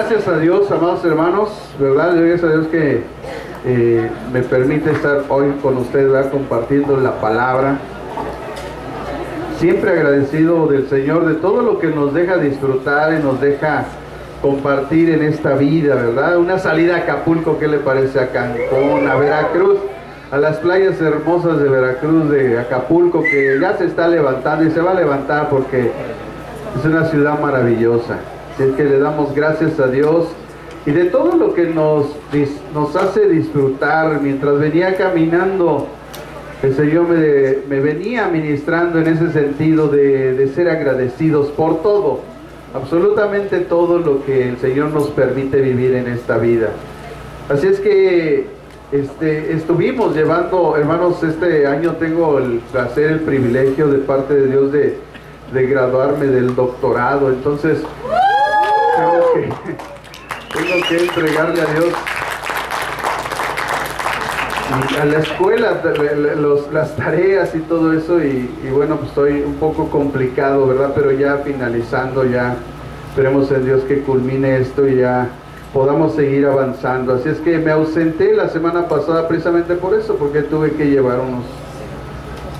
gracias a Dios, amados hermanos, ¿verdad? Le doy gracias a Dios que me permite estar hoy con ustedes, ¿verdad? Compartiendo la palabra. Siempre agradecido del Señor de todo lo que nos deja disfrutar y nos deja compartir en esta vida, ¿verdad? Una salida a Acapulco, ¿qué le parece? A Cancún, a Veracruz, a las playas hermosas de Veracruz, de Acapulco, que ya se está levantando y se va a levantar porque es una ciudad maravillosa. Así es que le damos gracias a Dios y de todo lo que nos hace disfrutar. Mientras venía caminando, el Señor me venía ministrando en ese sentido de ser agradecidos por todo, absolutamente todo lo que el Señor nos permite vivir en esta vida. Así es que estuvimos llevando, hermanos, este año tengo el placer, el privilegio de parte de Dios de graduarme del doctorado. Entonces tengo que entregarle a Dios y a la escuela las tareas y todo eso, y bueno, pues estoy un poco complicado, ¿verdad? Pero ya finalizando, ya esperemos en Dios que culmine esto y ya podamos seguir avanzando. Así es que me ausenté la semana pasada precisamente por eso, porque tuve que llevar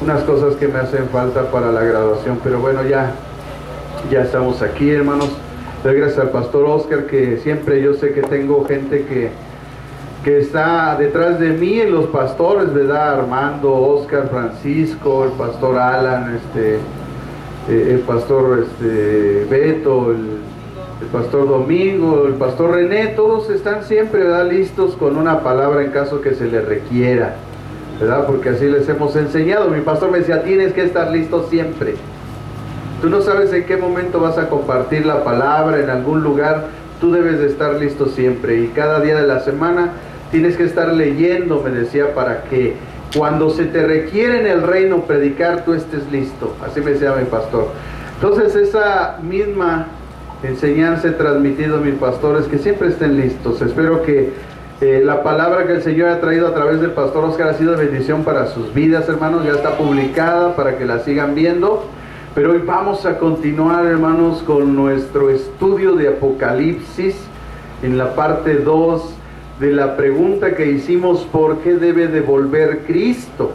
unas cosas que me hacen falta para la graduación, pero bueno, ya estamos aquí, hermanos. Doy gracias al pastor Oscar, que siempre yo sé que tengo gente que está detrás de mí, en los pastores, ¿verdad? Armando, Oscar, Francisco, el pastor Alan, el pastor Beto, el pastor Domingo, el pastor René, todos están siempre, ¿verdad? Listos con una palabra en caso que se les requiera, ¿verdad? Porque así les hemos enseñado. Mi pastor me decía, tienes que estar listo siempre. Tú no sabes en qué momento vas a compartir la palabra en algún lugar, tú debes de estar listo siempre, y cada día de la semana tienes que estar leyendo, me decía, para que cuando se te requiere en el reino predicar, tú estés listo. Así me decía mi pastor. Entonces esa misma enseñanza he transmitido a mis pastores, que siempre estén listos. Espero que la palabra que el Señor ha traído a través del pastor Oscar ha sido de bendición para sus vidas, hermanos. Ya está publicada para que la sigan viendo. Pero hoy vamos a continuar, hermanos, con nuestro estudio de Apocalipsis, en la parte 2 de la pregunta que hicimos: ¿por qué debe de volver Cristo?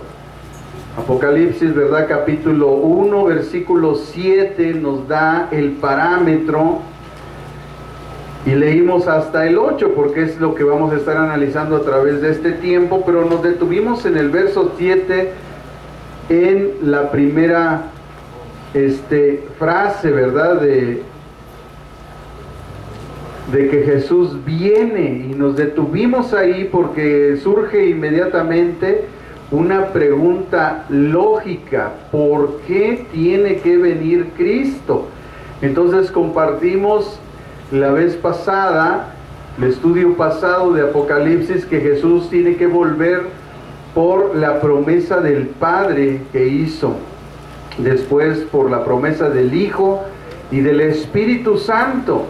Apocalipsis, ¿verdad? Capítulo 1, versículo 7 nos da el parámetro, y leímos hasta el 8 porque es lo que vamos a estar analizando a través de este tiempo, pero nos detuvimos en el verso 7 en la primera frase, ¿verdad? De que Jesús viene, y nos detuvimos ahí porque surge inmediatamente una pregunta lógica: ¿por qué tiene que venir Cristo? Entonces compartimos la vez pasada, el estudio pasado de Apocalipsis, que Jesús tiene que volver por la promesa del Padre que hizo, después por la promesa del Hijo y del Espíritu Santo.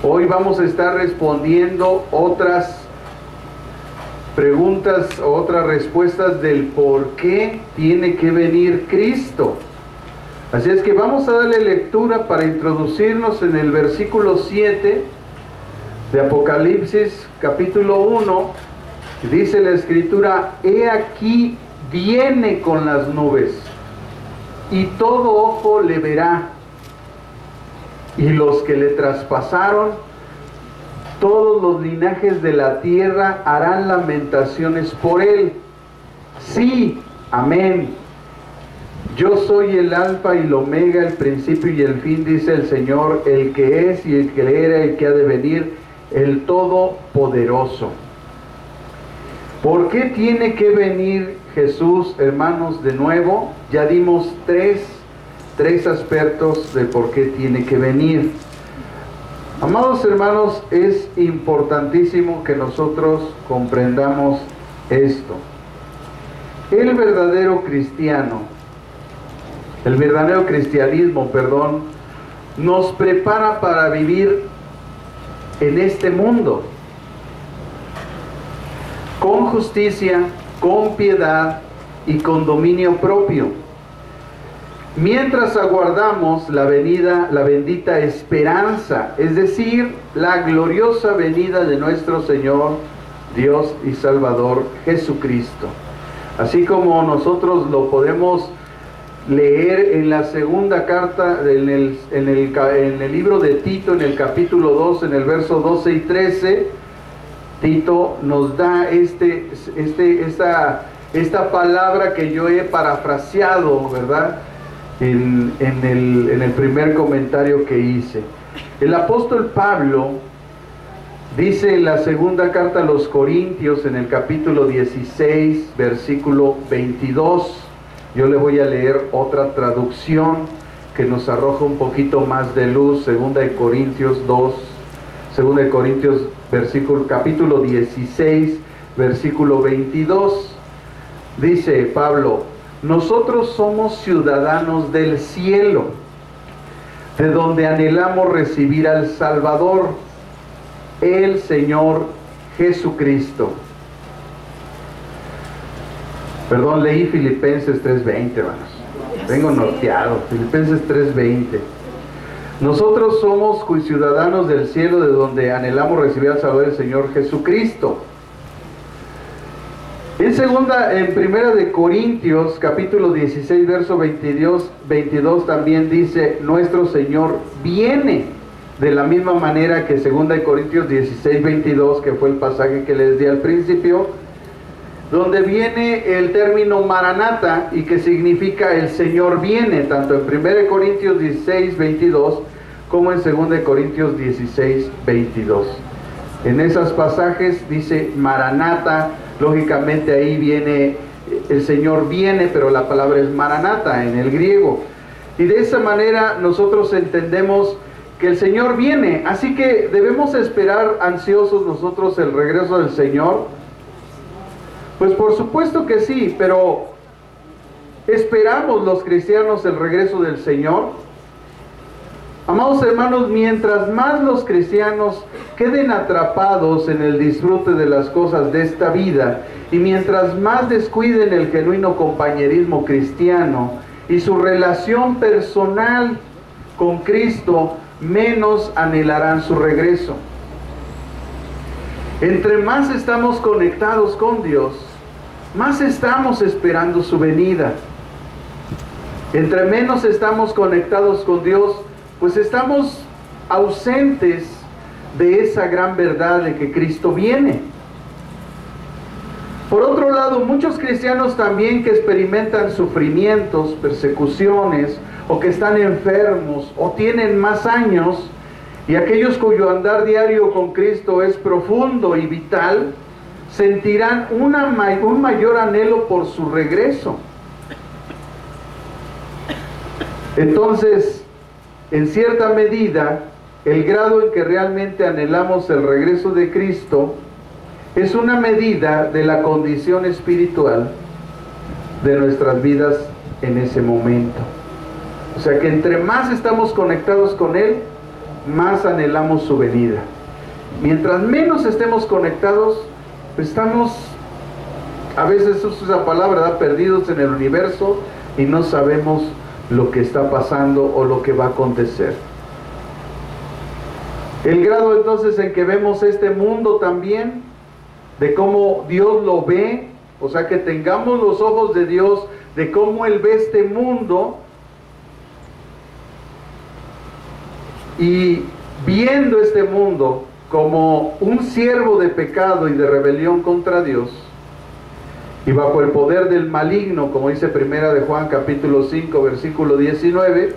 Hoy vamos a estar respondiendo otras preguntas, otras respuestas del por qué tiene que venir Cristo. Así es que vamos a darle lectura para introducirnos en el versículo 7 de Apocalipsis capítulo 1. Dice la Escritura: he aquí viene con las nubes, y todo ojo le verá, y los que le traspasaron, todos los linajes de la tierra harán lamentaciones por él. Sí, amén. Yo soy el alfa y el omega, el principio y el fin, dice el Señor, el que es y el que era, el que ha de venir, el Todopoderoso. ¿Por qué tiene que venir Jesús, hermanos? De nuevo, ya dimos tres aspectos de por qué tiene que venir. Amados hermanos, es importantísimo que nosotros comprendamos esto. El verdadero cristianismo, nos prepara para vivir en este mundo con justicia, con piedad y con dominio propio. mientras aguardamos la venida, la bendita esperanza, es decir, la gloriosa venida de nuestro Señor, Dios y Salvador Jesucristo. Así como nosotros lo podemos leer en la segunda carta, en el libro de Tito, en el capítulo 2, en el verso 12 y 13, Tito nos da esta palabra que yo he parafraseado, ¿verdad? En el primer comentario que hice. El apóstol Pablo dice en la segunda carta a los Corintios, en el capítulo 16, versículo 22, yo le voy a leer otra traducción que nos arroja un poquito más de luz, segunda de Corintios 2, segunda de Corintios capítulo 16, versículo 22, dice Pablo: nosotros somos ciudadanos del cielo, de donde anhelamos recibir al Salvador, el Señor Jesucristo. Perdón, leí Filipenses 3:20, hermanos. Vengo norteado. Filipenses 3:20. Nosotros somos ciudadanos del cielo, de donde anhelamos recibir al Salvador, el Señor Jesucristo. En primera de Corintios, capítulo 16, verso 22 también dice: nuestro Señor viene, de la misma manera que segunda de Corintios 16, 22, que fue el pasaje que les di al principio, donde viene el término Maranata, y que significa el Señor viene, tanto en primera de Corintios 16, 22, como en segunda de Corintios 16, 22. En esos pasajes dice Maranata. Lógicamente ahí viene, el Señor viene, pero la palabra es Maranata en el griego. Y de esa manera nosotros entendemos que el Señor viene. Así que debemos esperar ansiosos nosotros el regreso del Señor. Pues por supuesto que sí, pero ¿esperamos los cristianos el regreso del Señor? Amados hermanos, mientras más los cristianos queden atrapados en el disfrute de las cosas de esta vida, y mientras más descuiden el genuino compañerismo cristiano y su relación personal con Cristo, menos anhelarán su regreso. Entre más estamos conectados con Dios, más estamos esperando su venida. Entre menos estamos conectados con Dios, pues estamos ausentes de esa gran verdad de que Cristo viene. Por otro lado, muchos cristianos también que experimentan sufrimientos, persecuciones, o que están enfermos, o tienen más años, y aquellos cuyo andar diario con Cristo es profundo y vital, sentirán un mayor anhelo por su regreso. Entonces, en cierta medida, el grado en que realmente anhelamos el regreso de Cristo es una medida de la condición espiritual de nuestras vidas en ese momento. O sea que entre más estamos conectados con Él, más anhelamos su venida. Mientras menos estemos conectados, estamos, a veces uso esa palabra, ¿verdad?, perdidos en el universo y no sabemos lo que está pasando o lo que va a acontecer. El grado entonces en que vemos este mundo también, de cómo Dios lo ve, o sea que tengamos los ojos de Dios, de cómo Él ve este mundo, y viendo este mundo como un siervo de pecado y de rebelión contra Dios, y bajo el poder del maligno, como dice primera de Juan capítulo 5 versículo 19,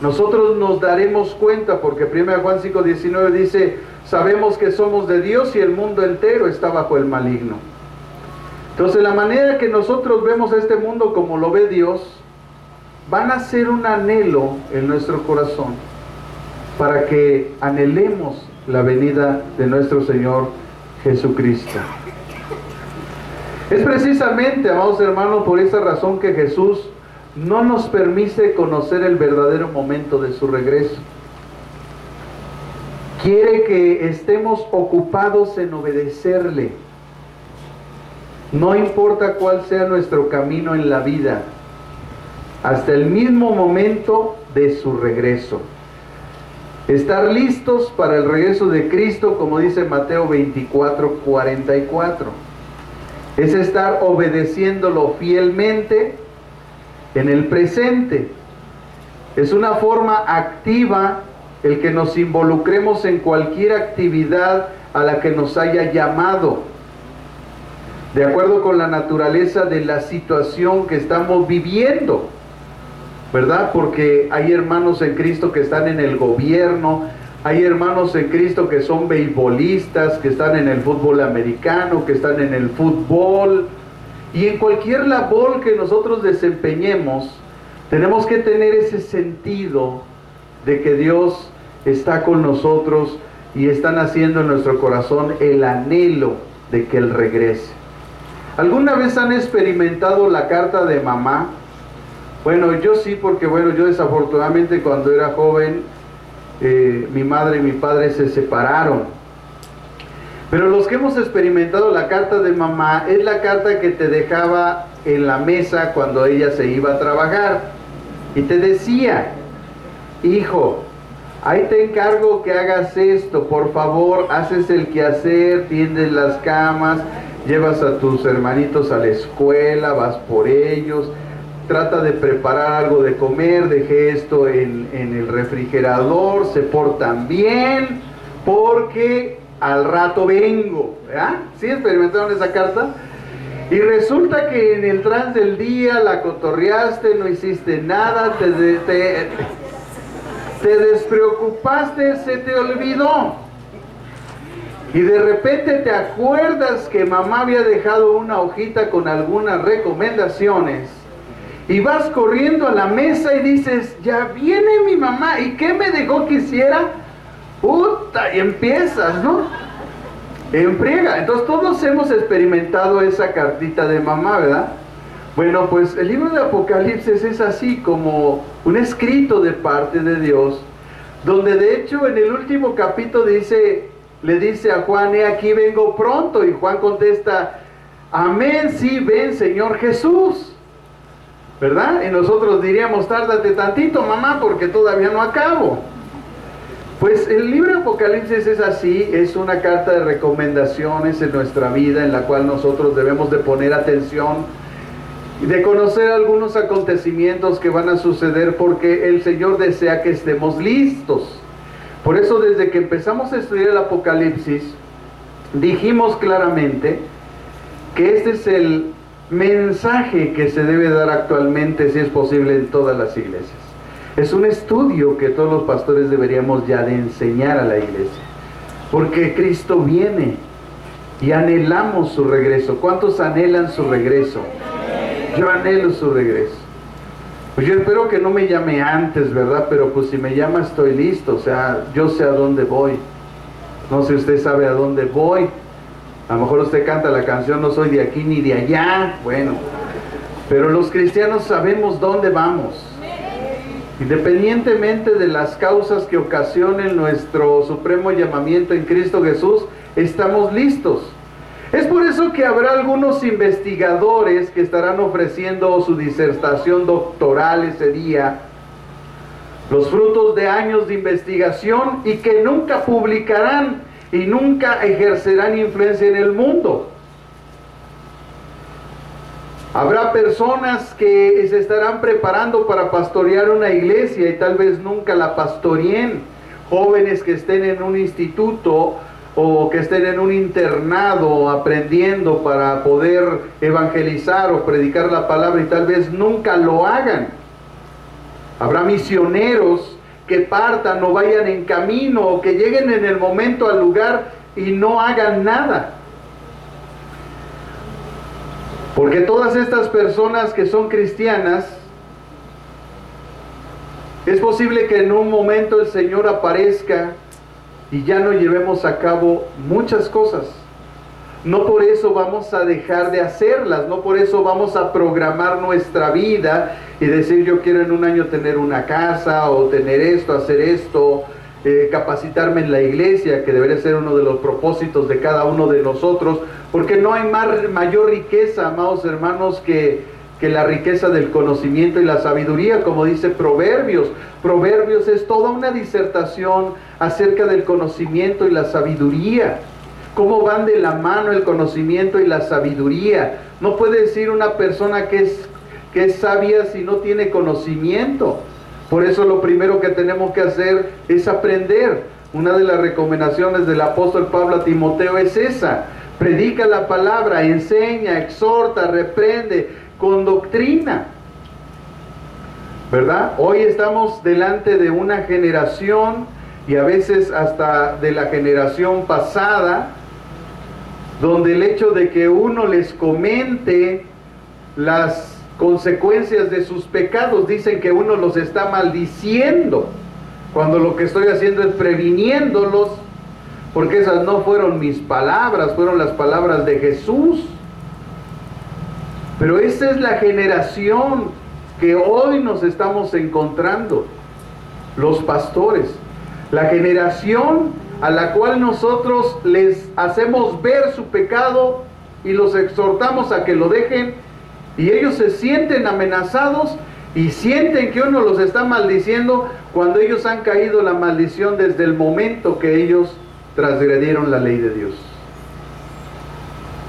nosotros nos daremos cuenta, porque primera de Juan 5, 19 dice: sabemos que somos de Dios y el mundo entero está bajo el maligno. Entonces la manera que nosotros vemos a este mundo como lo ve Dios, van a ser un anhelo en nuestro corazón, para que anhelemos la venida de nuestro Señor Jesucristo. Es precisamente, amados hermanos, por esa razón que Jesús no nos permite conocer el verdadero momento de su regreso. Quiere que estemos ocupados en obedecerle. No importa cuál sea nuestro camino en la vida. hasta el mismo momento de su regreso. Estar listos para el regreso de Cristo, como dice Mateo 24:44. Es estar obedeciéndolo fielmente en el presente. Es una forma activa el que nos involucremos en cualquier actividad a la que nos haya llamado, de acuerdo con la naturaleza de la situación que estamos viviendo, ¿verdad? Porque hay hermanos en Cristo que están en el gobierno, hay hermanos en Cristo que son beisbolistas, que están en el fútbol americano, que están en el fútbol, y en cualquier labor que nosotros desempeñemos, tenemos que tener ese sentido de que Dios está con nosotros y está naciendo en nuestro corazón el anhelo de que Él regrese. ¿Alguna vez han experimentado la carta de mamá? Bueno, yo sí, porque bueno, yo desafortunadamente cuando era joven, mi madre y mi padre se separaron. Pero los que hemos experimentado la carta de mamá, es la carta que te dejaba en la mesa cuando ella se iba a trabajar. Y te decía: hijo, ahí te encargo que hagas esto, por favor, haces el quehacer, tiendes las camas, llevas a tus hermanitos a la escuela, vas por ellos, trata de preparar algo de comer, dejé esto en el refrigerador, se portan bien, porque al rato vengo, ¿verdad? ¿Sí experimentaron esa carta? Y resulta que en el trance del día la cotorreaste, no hiciste nada, te despreocupaste, se te olvidó. Y de repente te acuerdas que mamá había dejado una hojita con algunas recomendaciones. Y vas corriendo a la mesa y dices: ya viene mi mamá, ¿y qué me dejó que hiciera? Puta, y empiezas, ¿no? En friega. Entonces todos hemos experimentado esa cartita de mamá, ¿verdad? Bueno, pues el libro de Apocalipsis es así como un escrito de parte de Dios, donde de hecho en el último capítulo le dice a Juan: he aquí vengo pronto, y Juan contesta: amén, sí, ven Señor Jesús, ¿verdad? Y nosotros diríamos: tárdate tantito mamá, porque todavía no acabo. Pues el libro de Apocalipsis es así, es una carta de recomendaciones en nuestra vida, en la cual nosotros debemos de poner atención y de conocer algunos acontecimientos que van a suceder, porque el Señor desea que estemos listos. Por eso, desde que empezamos a estudiar el Apocalipsis, dijimos claramente que este es el mensaje que se debe dar actualmente, si es posible, en todas las iglesias. Es un estudio que todos los pastores deberíamos ya de enseñar a la iglesia, porque Cristo viene y anhelamos su regreso. ¿Cuántos anhelan su regreso? Yo anhelo su regreso. Pues yo espero que no me llame antes, ¿verdad? Pero pues si me llama estoy listo, o sea, yo sé a dónde voy. No sé si usted sabe a dónde voy. A lo mejor usted canta la canción: no soy de aquí ni de allá. Bueno, pero los cristianos sabemos dónde vamos. Independientemente de las causas que ocasionen nuestro supremo llamamiento en Cristo Jesús, estamos listos. Es por eso que habrá algunos investigadores que estarán ofreciendo su disertación doctoral ese día, los frutos de años de investigación, y que nunca publicarán y nunca ejercerán influencia en el mundo. Habrá personas que se estarán preparando para pastorear una iglesia y tal vez nunca la pastoreen. Jóvenes que estén en un instituto o que estén en un internado aprendiendo para poder evangelizar o predicar la palabra y tal vez nunca lo hagan. Habrá misioneros que partan o vayan en camino o que lleguen en el momento al lugar y no hagan nada. Porque todas estas personas que son cristianas, es posible que en un momento el Señor aparezca y ya no llevemos a cabo muchas cosas. No por eso vamos a dejar de hacerlas, no por eso vamos a programar nuestra vida y decir: yo quiero en un año tener una casa, o tener esto, hacer esto, capacitarme en la iglesia, que debería ser uno de los propósitos de cada uno de nosotros, porque no hay mayor riqueza, amados hermanos, que que la riqueza del conocimiento y la sabiduría, como dice Proverbios. Proverbios es toda una disertación acerca del conocimiento y la sabiduría. Cómo van de la mano el conocimiento y la sabiduría. No puede decir una persona que es sabia si no tiene conocimiento. Por eso lo primero que tenemos que hacer es aprender. Una de las recomendaciones del apóstol Pablo a Timoteo es esa: predica la palabra, enseña, exhorta, reprende con doctrina, ¿verdad? Hoy estamos delante de una generación, y a veces hasta de la generación pasada, donde el hecho de que uno les comente las consecuencias de sus pecados, dicen que uno los está maldiciendo, cuando lo que estoy haciendo es previniéndolos, porque esas no fueron mis palabras, fueron las palabras de Jesús. Pero esa es la generación que hoy nos estamos encontrando, los pastores, la generación a la cual nosotros les hacemos ver su pecado y los exhortamos a que lo dejen, y ellos se sienten amenazados y sienten que uno los está maldiciendo, cuando ellos han caído en la maldición desde el momento que ellos transgredieron la ley de Dios.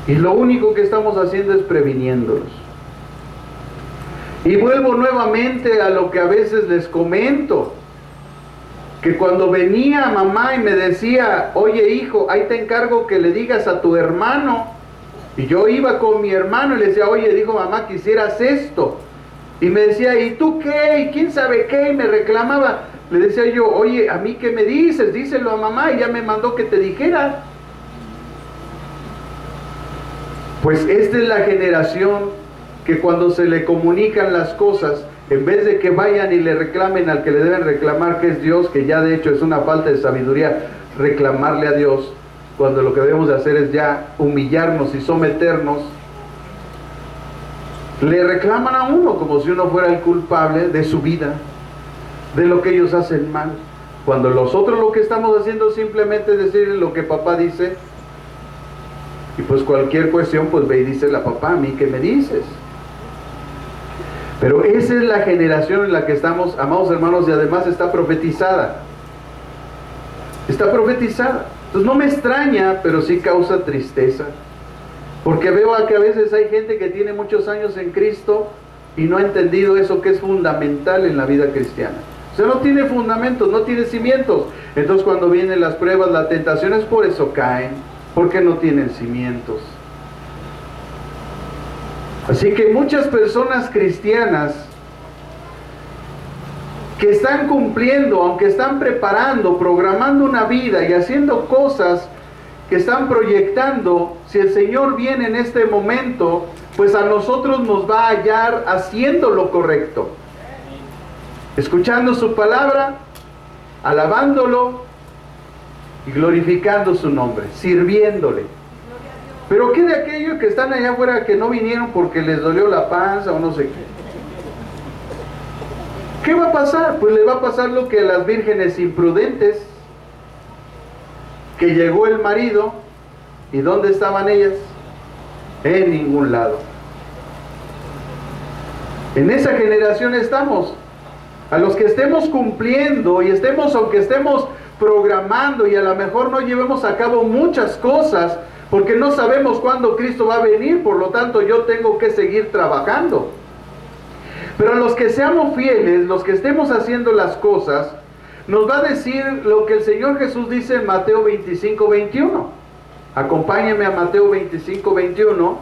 Y lo único que estamos haciendo es previniéndolos. Y vuelvo nuevamente a lo que a veces les comento, que cuando venía mamá y me decía: oye hijo, ahí te encargo que le digas a tu hermano, y yo iba con mi hermano y le decía: oye, dijo mamá, quisieras esto, y me decía: ¿y tú qué? ¿Y quién sabe qué? Y me reclamaba. Le decía yo: oye, ¿a mí qué me dices? Díselo a mamá, y ya me mandó que te dijera. Pues esta es la generación que cuando se le comunican las cosas, en vez de que vayan y le reclamen al que le deben reclamar, que es Dios, que ya de hecho es una falta de sabiduría reclamarle a Dios, cuando lo que debemos de hacer es ya humillarnos y someternos, le reclaman a uno como si uno fuera el culpable de su vida, de lo que ellos hacen mal, cuando nosotros lo que estamos haciendo es simplemente decir lo que papá dice. Y pues cualquier cuestión, pues ve y dice la papá: ¿a mí qué me dices? Pero esa es la generación en la que estamos, amados hermanos, y además está profetizada. Está profetizada. Entonces no me extraña, pero sí causa tristeza. Porque veo que a veces hay gente que tiene muchos años en Cristo y no ha entendido eso que es fundamental en la vida cristiana. O sea, no tiene fundamentos, no tiene cimientos. Entonces cuando vienen las pruebas, las tentaciones, por eso caen. Porque no tienen cimientos. Así que muchas personas cristianas que están cumpliendo, aunque están preparando, programando una vida y haciendo cosas que están proyectando, si el Señor viene en este momento, pues a nosotros nos va a hallar haciendo lo correcto, escuchando su palabra, alabándolo y glorificando su nombre, sirviéndole. Pero ¿qué de aquellos que están allá afuera que no vinieron porque les dolió la panza o no sé qué? ¿Qué va a pasar? Pues le va a pasar lo que a las vírgenes imprudentes, que llegó el marido, ¿y dónde estaban ellas? En ningún lado. En esa generación estamos. A los que estemos cumpliendo y aunque estemos programando, y a lo mejor no llevemos a cabo muchas cosas porque no sabemos cuándo Cristo va a venir, por lo tanto yo tengo que seguir trabajando. Pero a los que seamos fieles, los que estemos haciendo las cosas, nos va a decir lo que el Señor Jesús dice en Mateo 25:21. Acompáñenme a Mateo 25:21.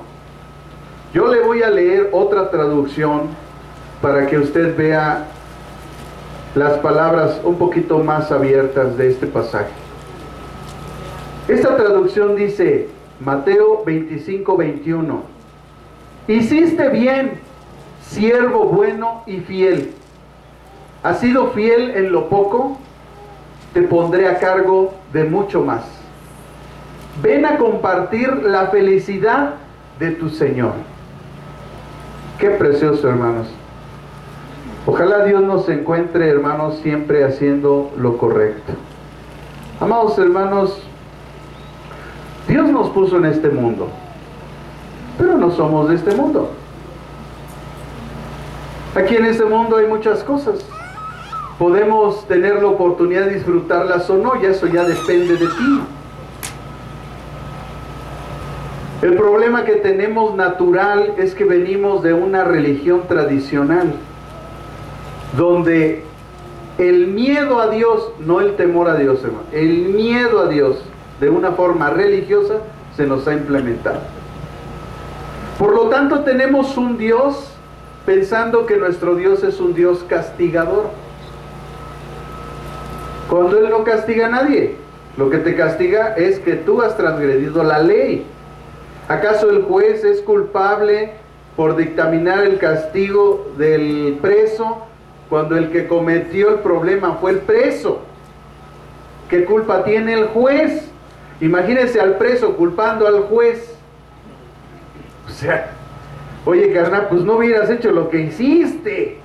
Yo le voy a leer otra traducción para que usted vea las palabras un poquito más abiertas de este pasaje. Esta traducción dice, Mateo 25:21: hiciste bien, siervo bueno y fiel. ¿Has sido fiel en lo poco? Te pondré a cargo de mucho más. Ven a compartir la felicidad de tu Señor. Qué precioso, hermanos. Ojalá Dios nos encuentre, hermanos, siempre haciendo lo correcto. Amados hermanos, Dios nos puso en este mundo, pero no somos de este mundo. Aquí en este mundo hay muchas cosas. Podemos tener la oportunidad de disfrutarlas o no, y eso ya depende de ti. El problema que tenemos natural es que venimos de una religión tradicional, donde el miedo a Dios, no el temor a Dios, hermano, el miedo a Dios de una forma religiosa se nos ha implementado. Por lo tanto, tenemos un Dios pensando que nuestro Dios es un Dios castigador, cuando Él no castiga a nadie. Lo que te castiga es que tú has transgredido la ley. ¿Acaso el juez es culpable por dictaminar el castigo del preso cuando el que cometió el problema fue el preso? ¿Qué culpa tiene el juez? Imagínense al preso culpando al juez. O sea, oye, carnal, pues no hubieras hecho lo que hiciste.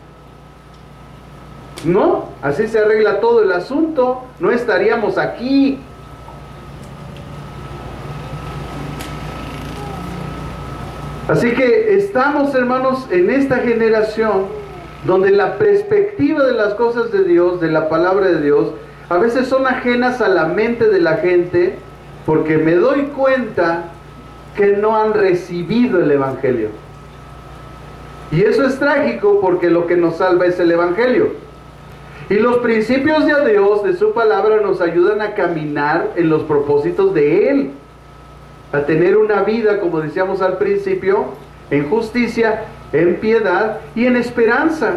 ¿No? Así se arregla todo el asunto. No estaríamos aquí. Así que estamos, hermanos, en esta generación donde la perspectiva de las cosas de Dios, de la palabra de Dios, a veces son ajenas a la mente de la gente, porque me doy cuenta que no han recibido el Evangelio. Y eso es trágico, porque lo que nos salva es el Evangelio. Y los principios de Dios, de su palabra, nos ayudan a caminar en los propósitos de Él, a tener una vida, como decíamos al principio, en justicia, en piedad y en esperanza.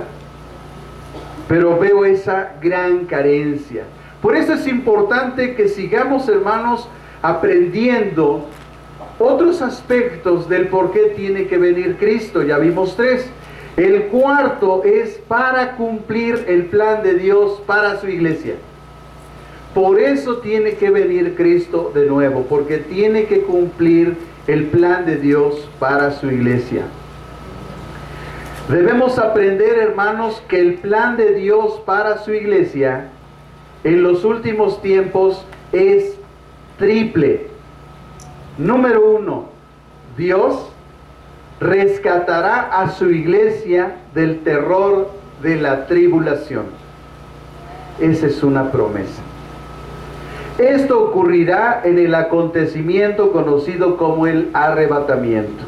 Pero veo esa gran carencia. Por eso es importante que sigamos, hermanos, aprendiendo otros aspectos del por qué tiene que venir Cristo. Ya vimos 3. El cuarto es para cumplir el plan de Dios para su iglesia. Por eso tiene que venir Cristo de nuevo, porque tiene que cumplir el plan de Dios para su iglesia. Debemos aprender, hermanos, que el plan de Dios para su iglesia en los últimos tiempos es triple. Número 1, Dios rescatará a su iglesia del terror de la tribulación. Esa es una promesa. Esto ocurrirá en el acontecimiento conocido como el arrebatamiento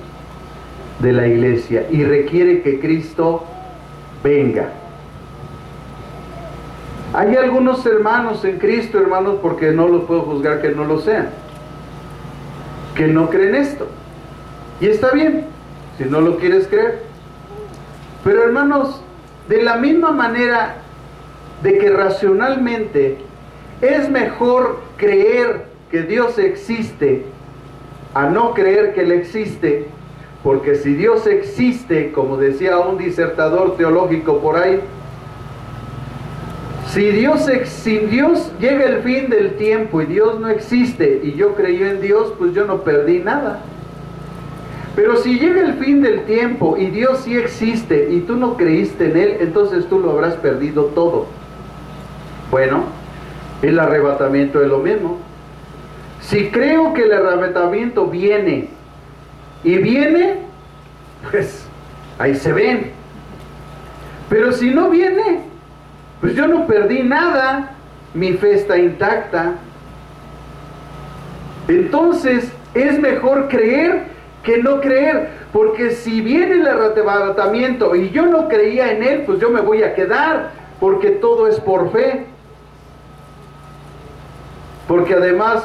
de la iglesia, y requiere que Cristo venga. Hay algunos hermanos en Cristo, hermanos, porque no los puedo juzgar que no lo sean, que no creen esto. Y está bien, si no lo quieres creer. Pero, hermanos, de la misma manera de que racionalmente es mejor creer que Dios existe a no creer que Él existe, porque si Dios existe, como decía un disertador teológico por ahí, sin Dios llega el fin del tiempo y Dios no existe y yo creí en Dios, pues yo no perdí nada. Pero si llega el fin del tiempo y Dios sí existe y tú no creíste en Él, entonces tú lo habrás perdido todo. Bueno, el arrebatamiento es lo mismo. Si creo que el arrebatamiento viene y viene, pues ahí se ven. Pero si no viene, pues yo no perdí nada, mi fe está intacta. Entonces es mejor creer que no creer, porque si viene el arrebatamiento y yo no creía en Él, pues yo me voy a quedar, porque todo es por fe. Porque además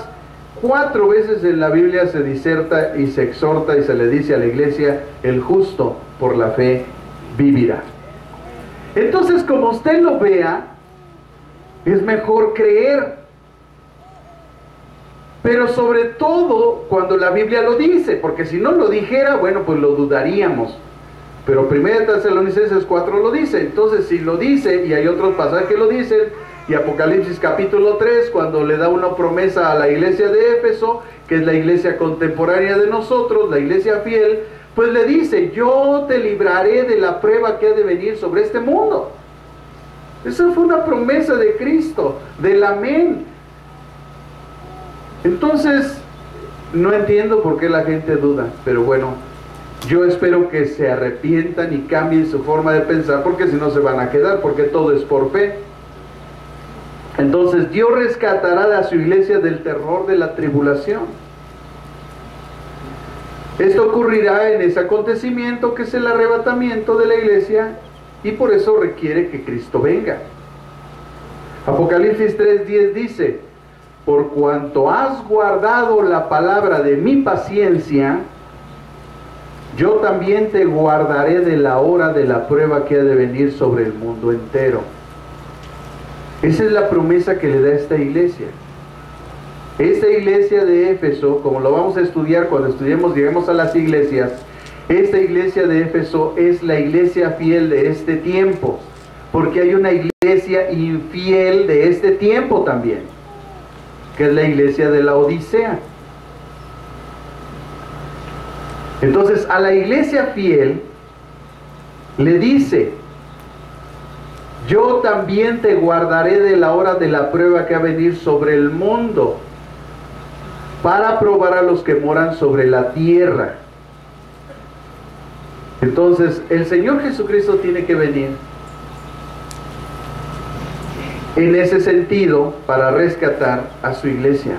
4 veces en la Biblia se diserta y se exhorta y se le dice a la iglesia: el justo por la fe vivirá. Entonces, como usted lo vea, es mejor creer. Pero sobre todo cuando la Biblia lo dice, porque si no lo dijera, bueno, pues lo dudaríamos. Pero 1 Tesalonicenses 4 lo dice. Entonces, si lo dice, y hay otros pasajes que lo dicen, y Apocalipsis capítulo 3, cuando le da una promesa a la iglesia de Éfeso, que es la iglesia contemporánea de nosotros, la iglesia fiel, pues le dice: yo te libraré de la prueba que ha de venir sobre este mundo. Esa fue una promesa de Cristo, del amén. Entonces, no entiendo por qué la gente duda, pero bueno, Yo espero que se arrepientan y cambien su forma de pensar, porque si no se van a quedar, porque todo es por fe. Entonces Dios rescatará a su iglesia del terror de la tribulación. Esto ocurrirá en ese acontecimiento que es el arrebatamiento de la iglesia, y por eso requiere que Cristo venga. Apocalipsis 3:10 dice: por cuanto has guardado la palabra de mi paciencia, yo también te guardaré de la hora de la prueba que ha de venir sobre el mundo entero. Esa es la promesa que le da esta iglesia. Esta iglesia de Éfeso, como lo vamos a estudiar cuando lleguemos a las iglesias, esta iglesia de Éfeso es la iglesia fiel de este tiempo, porque hay una iglesia infiel de este tiempo también, que es la iglesia de la Odisea. Entonces a la iglesia fiel le dice: yo también te guardaré de la hora de la prueba que ha de venir sobre el mundo, para probar a los que moran sobre la tierra. Entonces el Señor Jesucristo tiene que venir en ese sentido para rescatar a su iglesia.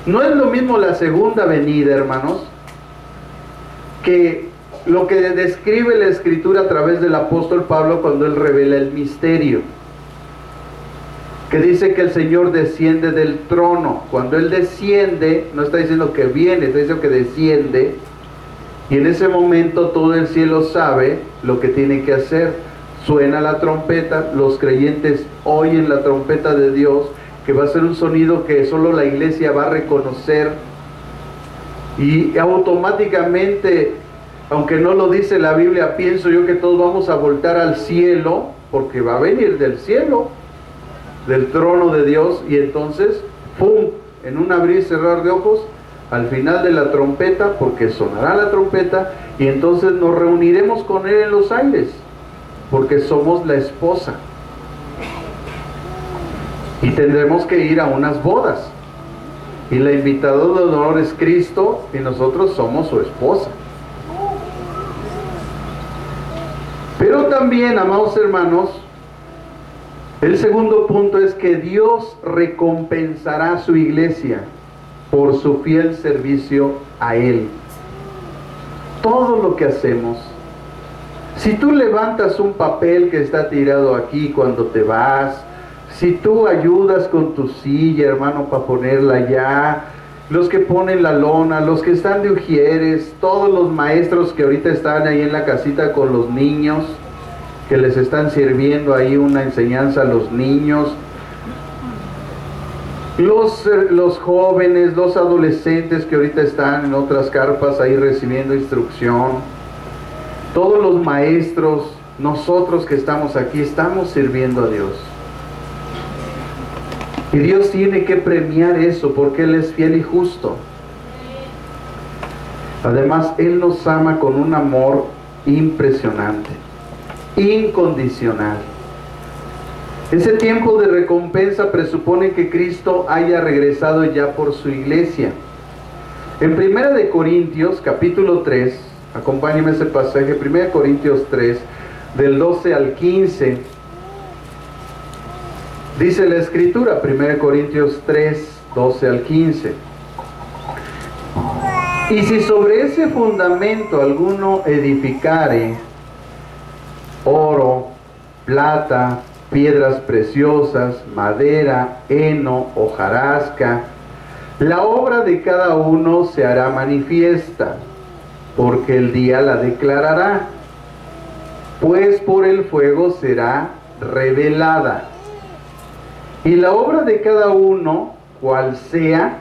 No es lo mismo la segunda venida, hermanos, que lo que describe la Escritura a través del apóstol Pablo cuando él revela el misterio, que dice que el Señor desciende del trono. Cuando él desciende, no está diciendo que viene, está diciendo que desciende, y en ese momento todo el cielo sabe lo que tiene que hacer. Suena la trompeta, los creyentes oyen la trompeta de Dios, que va a ser un sonido que solo la iglesia va a reconocer, y automáticamente, aunque no lo dice la Biblia, pienso yo que todos vamos a voltar al cielo, porque va a venir del cielo, del trono de Dios, y entonces, ¡pum!, en un abrir y cerrar de ojos, al final de la trompeta, porque sonará la trompeta, y entonces nos reuniremos con Él en los aires, porque somos la esposa, y tendremos que ir a unas bodas, y la invitada de honor es Cristo, y nosotros somos su esposa. Pero también, amados hermanos, el segundo punto es que Dios recompensará a su iglesia por su fiel servicio a Él. Todo lo que hacemos, si tú levantas un papel que está tirado aquí cuando te vas, si tú ayudas con tu silla, hermano, para ponerla allá, los que ponen la lona, los que están de ujieres, todos los maestros que ahorita están ahí en la casita con los niños, que les están sirviendo ahí una enseñanza a los niños, los jóvenes, los adolescentes que ahorita están en otras carpas ahí recibiendo instrucción, todos los maestros, nosotros que estamos aquí, estamos sirviendo a Dios. Y Dios tiene que premiar eso, porque Él es fiel y justo. Además, Él nos ama con un amor impresionante, incondicional. Ese tiempo de recompensa presupone que Cristo haya regresado ya por su iglesia. En 1 de Corintios, capítulo 3, acompáñenme ese pasaje, 1 Corintios 3, del 12 al 15, dice la Escritura, 1 Corintios 3, 12 al 15. Y si sobre ese fundamento alguno edificare oro, plata, piedras preciosas, madera, heno, hojarasca, la obra de cada uno se hará manifiesta, porque el día la declarará, pues por el fuego será revelada. Y la obra de cada uno, cual sea,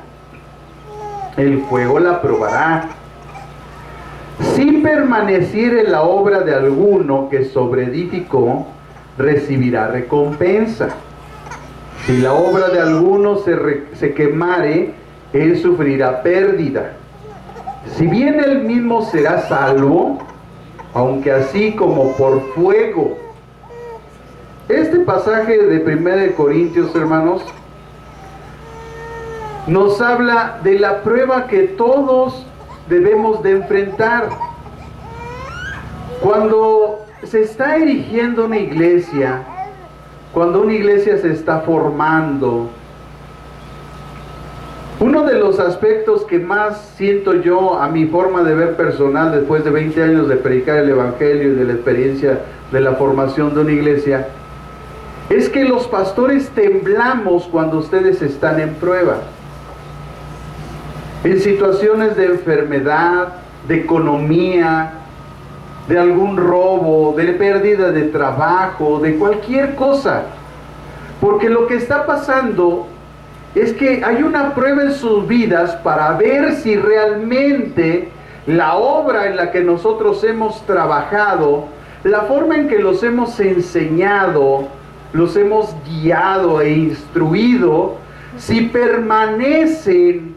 el fuego la probará. Si permaneciere la obra de alguno que sobreedificó, recibirá recompensa. Si la obra de alguno se quemare, él sufrirá pérdida. Si bien él mismo será salvo, aunque así como por fuego. Este pasaje de 1 Corintios, hermanos, nos habla de la prueba que todos debemos de enfrentar. Cuando se está erigiendo una iglesia, cuando una iglesia se está formando, uno de los aspectos que más siento yo a mi forma de ver personal, después de 20 años de predicar el Evangelio y de la experiencia de la formación de una iglesia, es que los pastores temblamos cuando ustedes están en prueba, en situaciones de enfermedad, de economía, de algún robo, de pérdida de trabajo, de cualquier cosa. Porque lo que está pasando es que hay una prueba en sus vidas para ver si realmente la obra en la que nosotros hemos trabajado, la forma en que los hemos enseñado, los hemos guiado e instruido, si permanecen.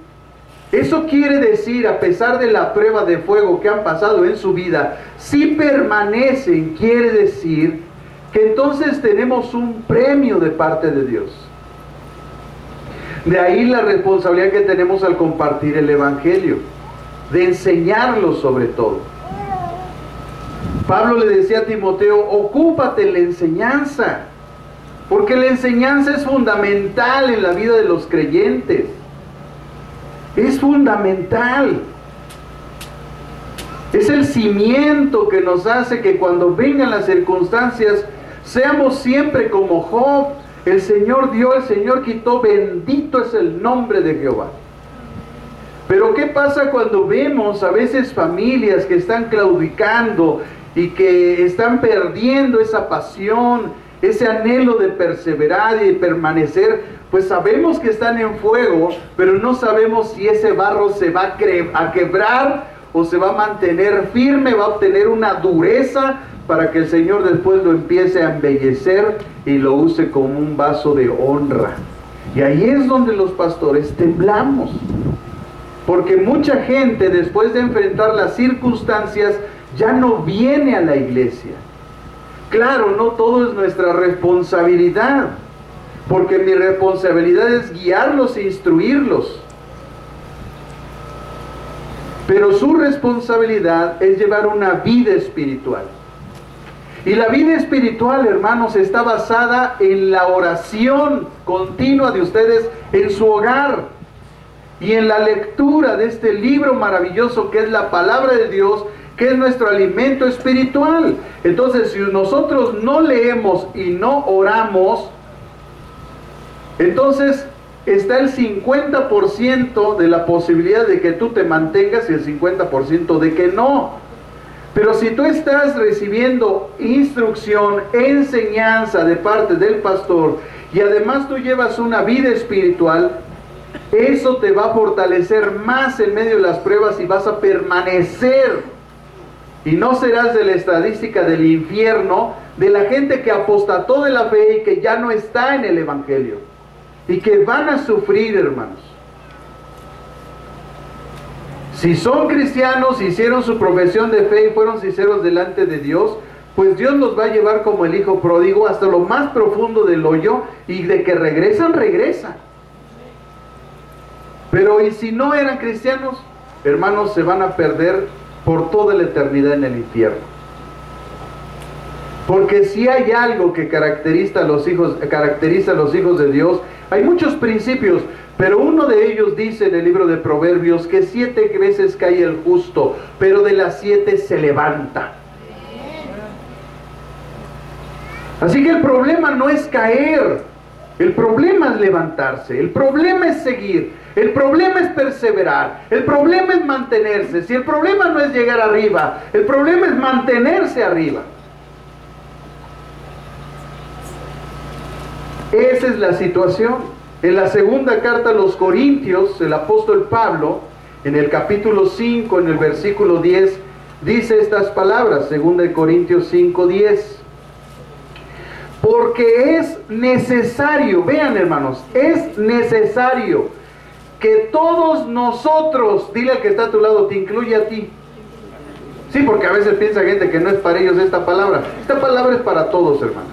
Eso quiere decir, a pesar de la prueba de fuego que han pasado en su vida, si permanecen, quiere decir que entonces tenemos un premio de parte de Dios. De ahí la responsabilidad que tenemos al compartir el Evangelio, de enseñarlo sobre todo. Pablo le decía a Timoteo, ocúpate en la enseñanza, porque la enseñanza es fundamental en la vida de los creyentes. Es fundamental. Es el cimiento que nos hace que cuando vengan las circunstancias seamos siempre como Job. El Señor dio, el Señor quitó, bendito es el nombre de Jehová. Pero ¿qué pasa cuando vemos a veces familias que están claudicando y que están perdiendo esa pasión, ese anhelo de perseverar y de permanecer? Pues sabemos que están en fuego, pero no sabemos si ese barro se va a quebrar o se va a mantener firme, va a obtener una dureza para que el Señor después lo empiece a embellecer y lo use como un vaso de honra. Y ahí es donde los pastores temblamos, porque mucha gente después de enfrentar las circunstancias ya no viene a la iglesia. Claro, no todo es nuestra responsabilidad, porque mi responsabilidad es guiarlos e instruirlos. Pero su responsabilidad es llevar una vida espiritual. Y la vida espiritual, hermanos, está basada en la oración continua de ustedes en su hogar y en la lectura de este libro maravilloso que es la palabra de Dios, que es nuestro alimento espiritual. Entonces, si nosotros no leemos y no oramos, entonces está el 50% de la posibilidad de que tú te mantengas y el 50% de que no. Pero si tú estás recibiendo instrucción, enseñanza de parte del pastor y además tú llevas una vida espiritual, eso te va a fortalecer más en medio de las pruebas y vas a permanecer. Y no serás de la estadística del infierno, de la gente que apostató de la fe y que ya no está en el Evangelio. Y que van a sufrir, hermanos. Si son cristianos, hicieron su profesión de fe y fueron sinceros delante de Dios, pues Dios los va a llevar como el hijo pródigo hasta lo más profundo del hoyo, y de que regresan, regresan. Pero ¿y si no eran cristianos? Hermanos, se van a perder por toda la eternidad en el infierno. Porque si hay algo que caracteriza a los hijos de Dios, hay muchos principios, pero uno de ellos dice en el libro de Proverbios que 7 veces cae el justo, pero de las 7 se levanta. Así que el problema no es caer, el problema es levantarse, el problema es seguir, el problema es perseverar, el problema es mantenerse. Si el problema no es llegar arriba, el problema es mantenerse arriba. Esa es la situación. En la segunda carta a los Corintios, el apóstol Pablo, en el capítulo 5, en el versículo 10, dice estas palabras, 2 Corintios 5:10. Porque es necesario, vean hermanos, es necesario que todos nosotros, dile al que está a tu lado, te incluye a ti. Sí, porque a veces piensa gente que no es para ellos esta palabra. Esta palabra es para todos, hermanos.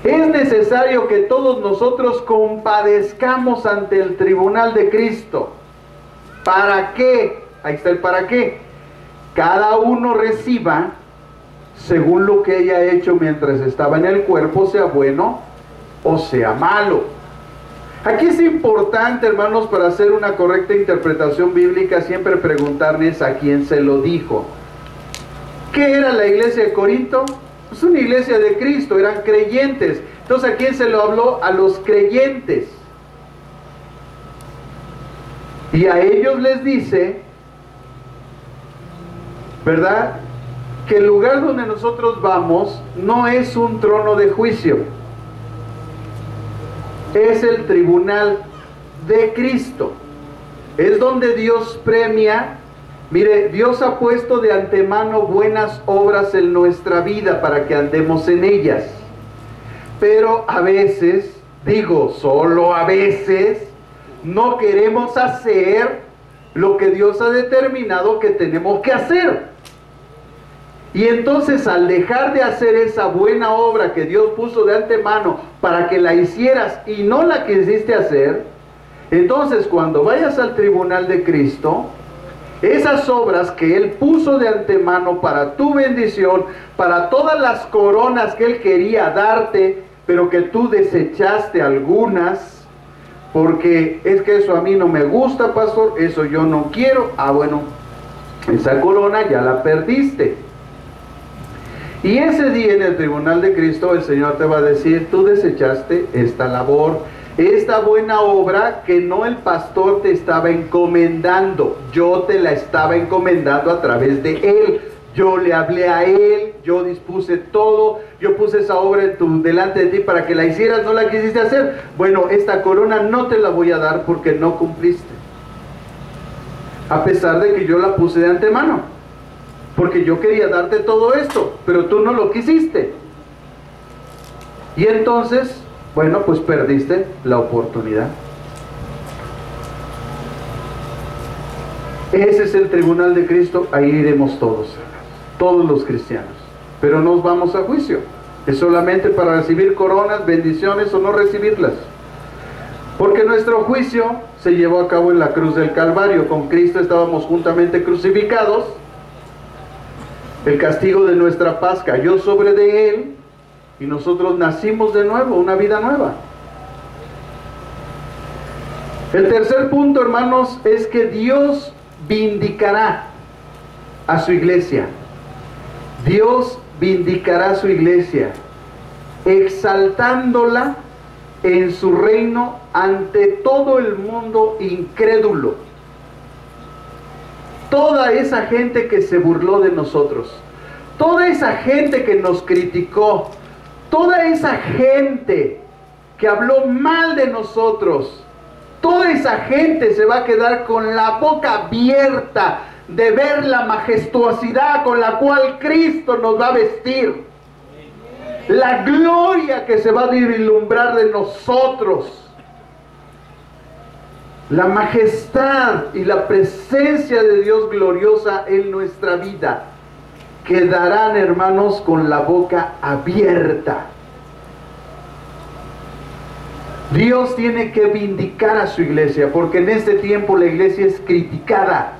Es necesario que todos nosotros compadezcamos ante el tribunal de Cristo. ¿Para qué? Ahí está el para qué. Cada uno reciba según lo que haya hecho mientras estaba en el cuerpo, sea bueno o sea malo. Aquí es importante, hermanos, para hacer una correcta interpretación bíblica, siempre preguntarles a quién se lo dijo. ¿Qué era la iglesia de Corinto? Es una iglesia de Cristo, eran creyentes. Entonces, ¿a quién se lo habló? A los creyentes. Y a ellos les dice, ¿verdad?, que el lugar donde nosotros vamos no es un trono de juicio, es el tribunal de Cristo. Es donde Dios premia. Mire, Dios ha puesto de antemano buenas obras en nuestra vida para que andemos en ellas. Pero a veces, digo, solo a veces, no queremos hacer lo que Dios ha determinado que tenemos que hacer. Y entonces, al dejar de hacer esa buena obra que Dios puso de antemano para que la hicieras y no la quisiste hacer, entonces cuando vayas al tribunal de Cristo, esas obras que Él puso de antemano para tu bendición, para todas las coronas que Él quería darte, pero que tú desechaste algunas, porque es que eso a mí no me gusta, pastor, eso yo no quiero. Ah, bueno, esa corona ya la perdiste. Y ese día en el tribunal de Cristo el Señor te va a decir, tú desechaste esta labor, esta buena obra que no el pastor te estaba encomendando, yo te la estaba encomendando a través de él. Yo le hablé a él, yo dispuse todo, yo puse esa obra delante de ti para que la hicieras, no la quisiste hacer. Bueno, esta corona no te la voy a dar porque no cumpliste. A pesar de que yo la puse de antemano, porque yo quería darte todo esto, pero tú no lo quisiste. Y entonces, bueno, pues perdiste la oportunidad. Ese es el tribunal de Cristo, ahí iremos todos los cristianos. Pero no vamos a juicio, es solamente para recibir coronas, bendiciones o no recibirlas. Porque nuestro juicio se llevó a cabo en la cruz del Calvario. Con Cristo estábamos juntamente crucificados. El castigo de nuestra paz cayó sobre de Él y nosotros nacimos de nuevo, una vida nueva. El tercer punto, hermanos, es que Dios vindicará a su iglesia. Dios vindicará a su iglesia, exaltándola en su reino ante todo el mundo incrédulo. Toda esa gente que se burló de nosotros, toda esa gente que nos criticó, toda esa gente que habló mal de nosotros, toda esa gente se va a quedar con la boca abierta de ver la majestuosidad con la cual Cristo nos va a vestir, la gloria que se va a vislumbrar de nosotros, la majestad y la presencia de Dios gloriosa en nuestra vida. Quedarán, hermanos, con la boca abierta. Dios tiene que vindicar a su iglesia, porque en este tiempo la iglesia es criticada,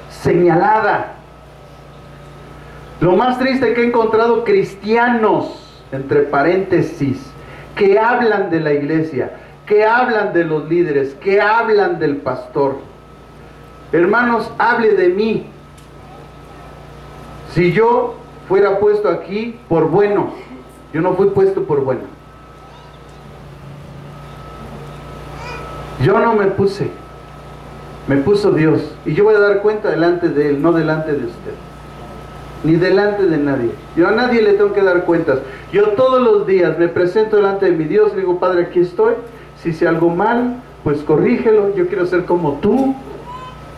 señalada. Lo más triste que he encontrado, cristianos, entre paréntesis, que hablan de la iglesia, que hablan de los líderes, que hablan del pastor. Hermanos, hable de mí. Si yo fuera puesto aquí por bueno, yo no fui puesto por bueno. Yo no me puse, me puso Dios. Y yo voy a dar cuenta delante de Él, no delante de usted, ni delante de nadie. Yo a nadie le tengo que dar cuentas. Yo todos los días me presento delante de mi Dios y digo, Padre, aquí estoy. Si hice algo mal, pues corrígelo. Yo quiero ser como tú.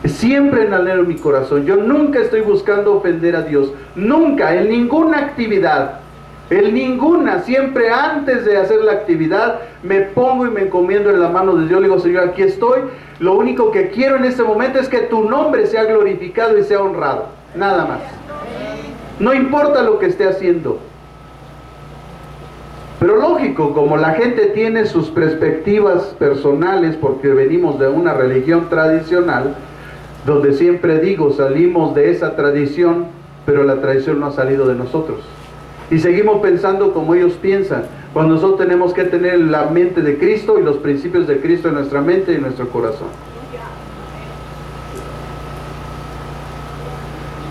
Siempre en anhelo mi corazón. Yo nunca estoy buscando ofender a Dios. Nunca, en ninguna actividad. En ninguna. Siempre antes de hacer la actividad, me pongo y me encomiendo en la mano de Dios. Le digo, Señor, aquí estoy. Lo único que quiero en este momento es que tu nombre sea glorificado y sea honrado. Nada más. No importa lo que esté haciendo. Pero lógico, como la gente tiene sus perspectivas personales, porque venimos de una religión tradicional, donde siempre digo, salimos de esa tradición pero la traición no ha salido de nosotros. Y seguimos pensando como ellos piensan, cuando nosotros tenemos que tener la mente de Cristo y los principios de Cristo en nuestra mente y en nuestro corazón.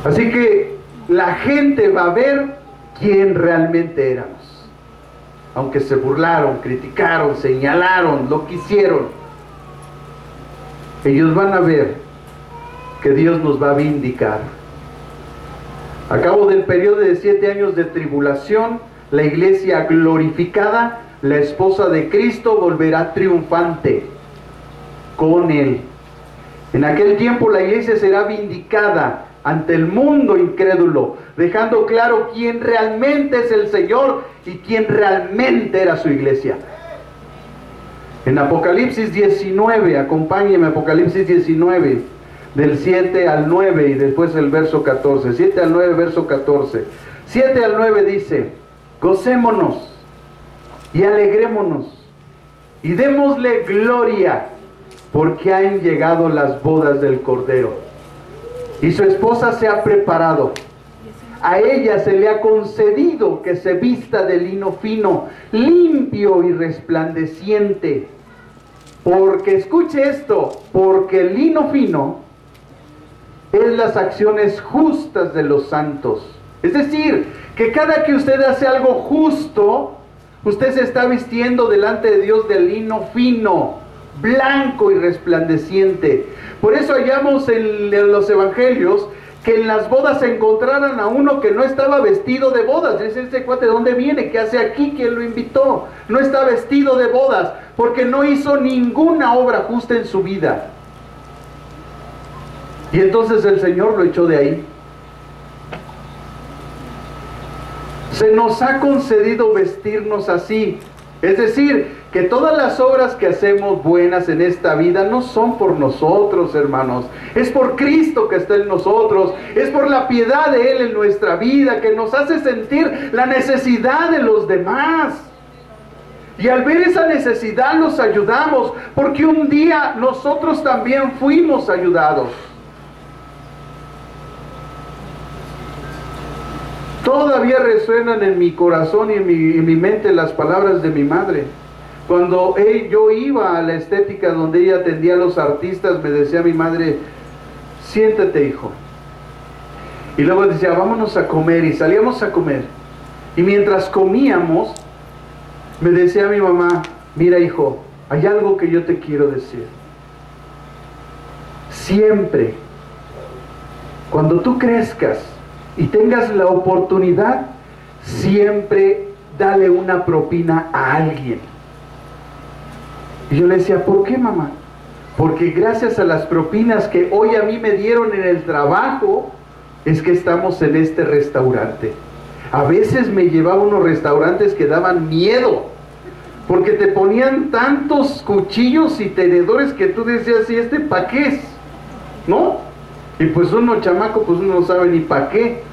Así que la gente va a ver quién realmente éramos. Aunque se burlaron, criticaron, señalaron, lo que hicieron, ellos van a ver que Dios nos va a vindicar. A cabo del periodo de 7 años de tribulación, la iglesia glorificada, la esposa de Cristo, volverá triunfante con Él. En aquel tiempo la iglesia será vindicada ante el mundo incrédulo, dejando claro quién realmente es el Señor y quién realmente era su iglesia. En Apocalipsis 19, acompáñenme, Apocalipsis 19, del 7 al 9 y después el verso 14. 7 al 9, verso 14. 7 al 9 dice: gocémonos y alegrémonos y démosle gloria, porque han llegado las bodas del Cordero y su esposa se ha preparado. A ella se le ha concedido que se vista de lino fino, limpio y resplandeciente. Porque, escuche esto, porque el lino fino es las acciones justas de los santos. Es decir, que cada que usted hace algo justo, usted se está vistiendo delante de Dios de lino fino, blanco y resplandeciente. Por eso hallamos en los evangelios que en las bodas se encontraran a uno que no estaba vestido de bodas. Dice: este cuate, ¿de dónde viene? ¿Qué hace aquí? ¿Quién lo invitó? No está vestido de bodas, porque no hizo ninguna obra justa en su vida. Y entonces el Señor lo echó de ahí. Se nos ha concedido vestirnos así. Es decir, que todas las obras que hacemos buenas en esta vida no son por nosotros, hermanos. Es por Cristo que está en nosotros. Es por la piedad de Él en nuestra vida, que nos hace sentir la necesidad de los demás. Y al ver esa necesidad los ayudamos, porque un día nosotros también fuimos ayudados. Todavía resuenan en mi corazón y en mi mente las palabras de mi madre. Cuando yo iba a la estética donde ella atendía a los artistas, me decía mi madre: siéntate, hijo. Y luego decía: vámonos a comer, y salíamos a comer. Y mientras comíamos, me decía mi mamá: mira, hijo, hay algo que yo te quiero decir. Siempre, cuando tú crezcas y tengas la oportunidad, siempre dale una propina a alguien. Y yo le decía: ¿por qué, mamá? Porque gracias a las propinas que hoy a mí me dieron en el trabajo, es que estamos en este restaurante. A veces me llevaba a unos restaurantes que daban miedo, porque te ponían tantos cuchillos y tenedores que tú decías: ¿y este pa' qué es? ¿No? Y pues uno chamaco, pues uno no sabe ni pa' qué.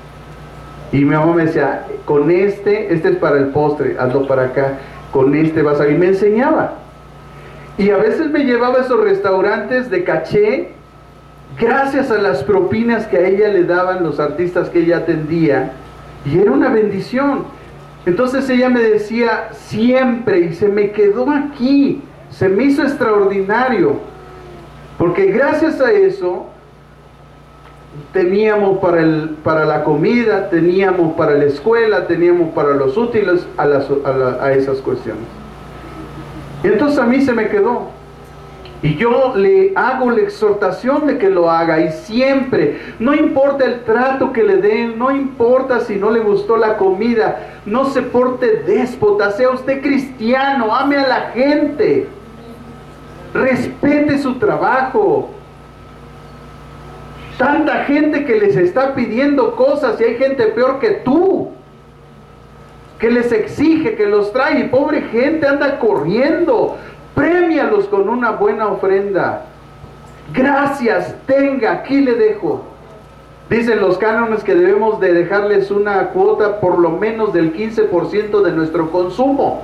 Y mi mamá me decía: con este es para el postre, hazlo para acá, con este vas a... Y me enseñaba. Y a veces me llevaba a esos restaurantes de caché, gracias a las propinas que a ella le daban los artistas que ella atendía, y era una bendición. Entonces ella me decía siempre, y se me quedó aquí, se me hizo extraordinario, porque gracias a eso teníamos para la comida, teníamos para la escuela, teníamos para los útiles a esas cuestiones. Y entonces a mí se me quedó. Y yo le hago la exhortación de que lo haga, y siempre, no importa el trato que le den, no importa si no le gustó la comida, no se porte déspota, sea usted cristiano, ame a la gente, respete su trabajo. Tanta gente que les está pidiendo cosas, y hay gente peor que tú, que les exige, que los trae, y pobre gente anda corriendo. Prémialos con una buena ofrenda. Gracias, tenga, aquí le dejo. Dicen los cánones que debemos de dejarles una cuota por lo menos del 15% de nuestro consumo.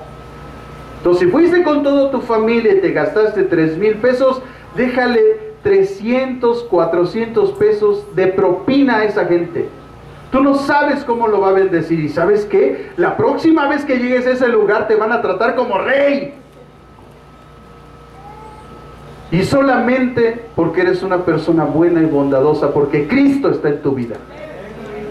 Entonces, si fuiste con toda tu familia y te gastaste 3,000 pesos, déjale 300, 400 pesos de propina a esa gente. Tú no sabes cómo lo va a bendecir. ¿Y sabes qué? La próxima vez que llegues a ese lugar te van a tratar como rey. Y solamente porque eres una persona buena y bondadosa, porque Cristo está en tu vida.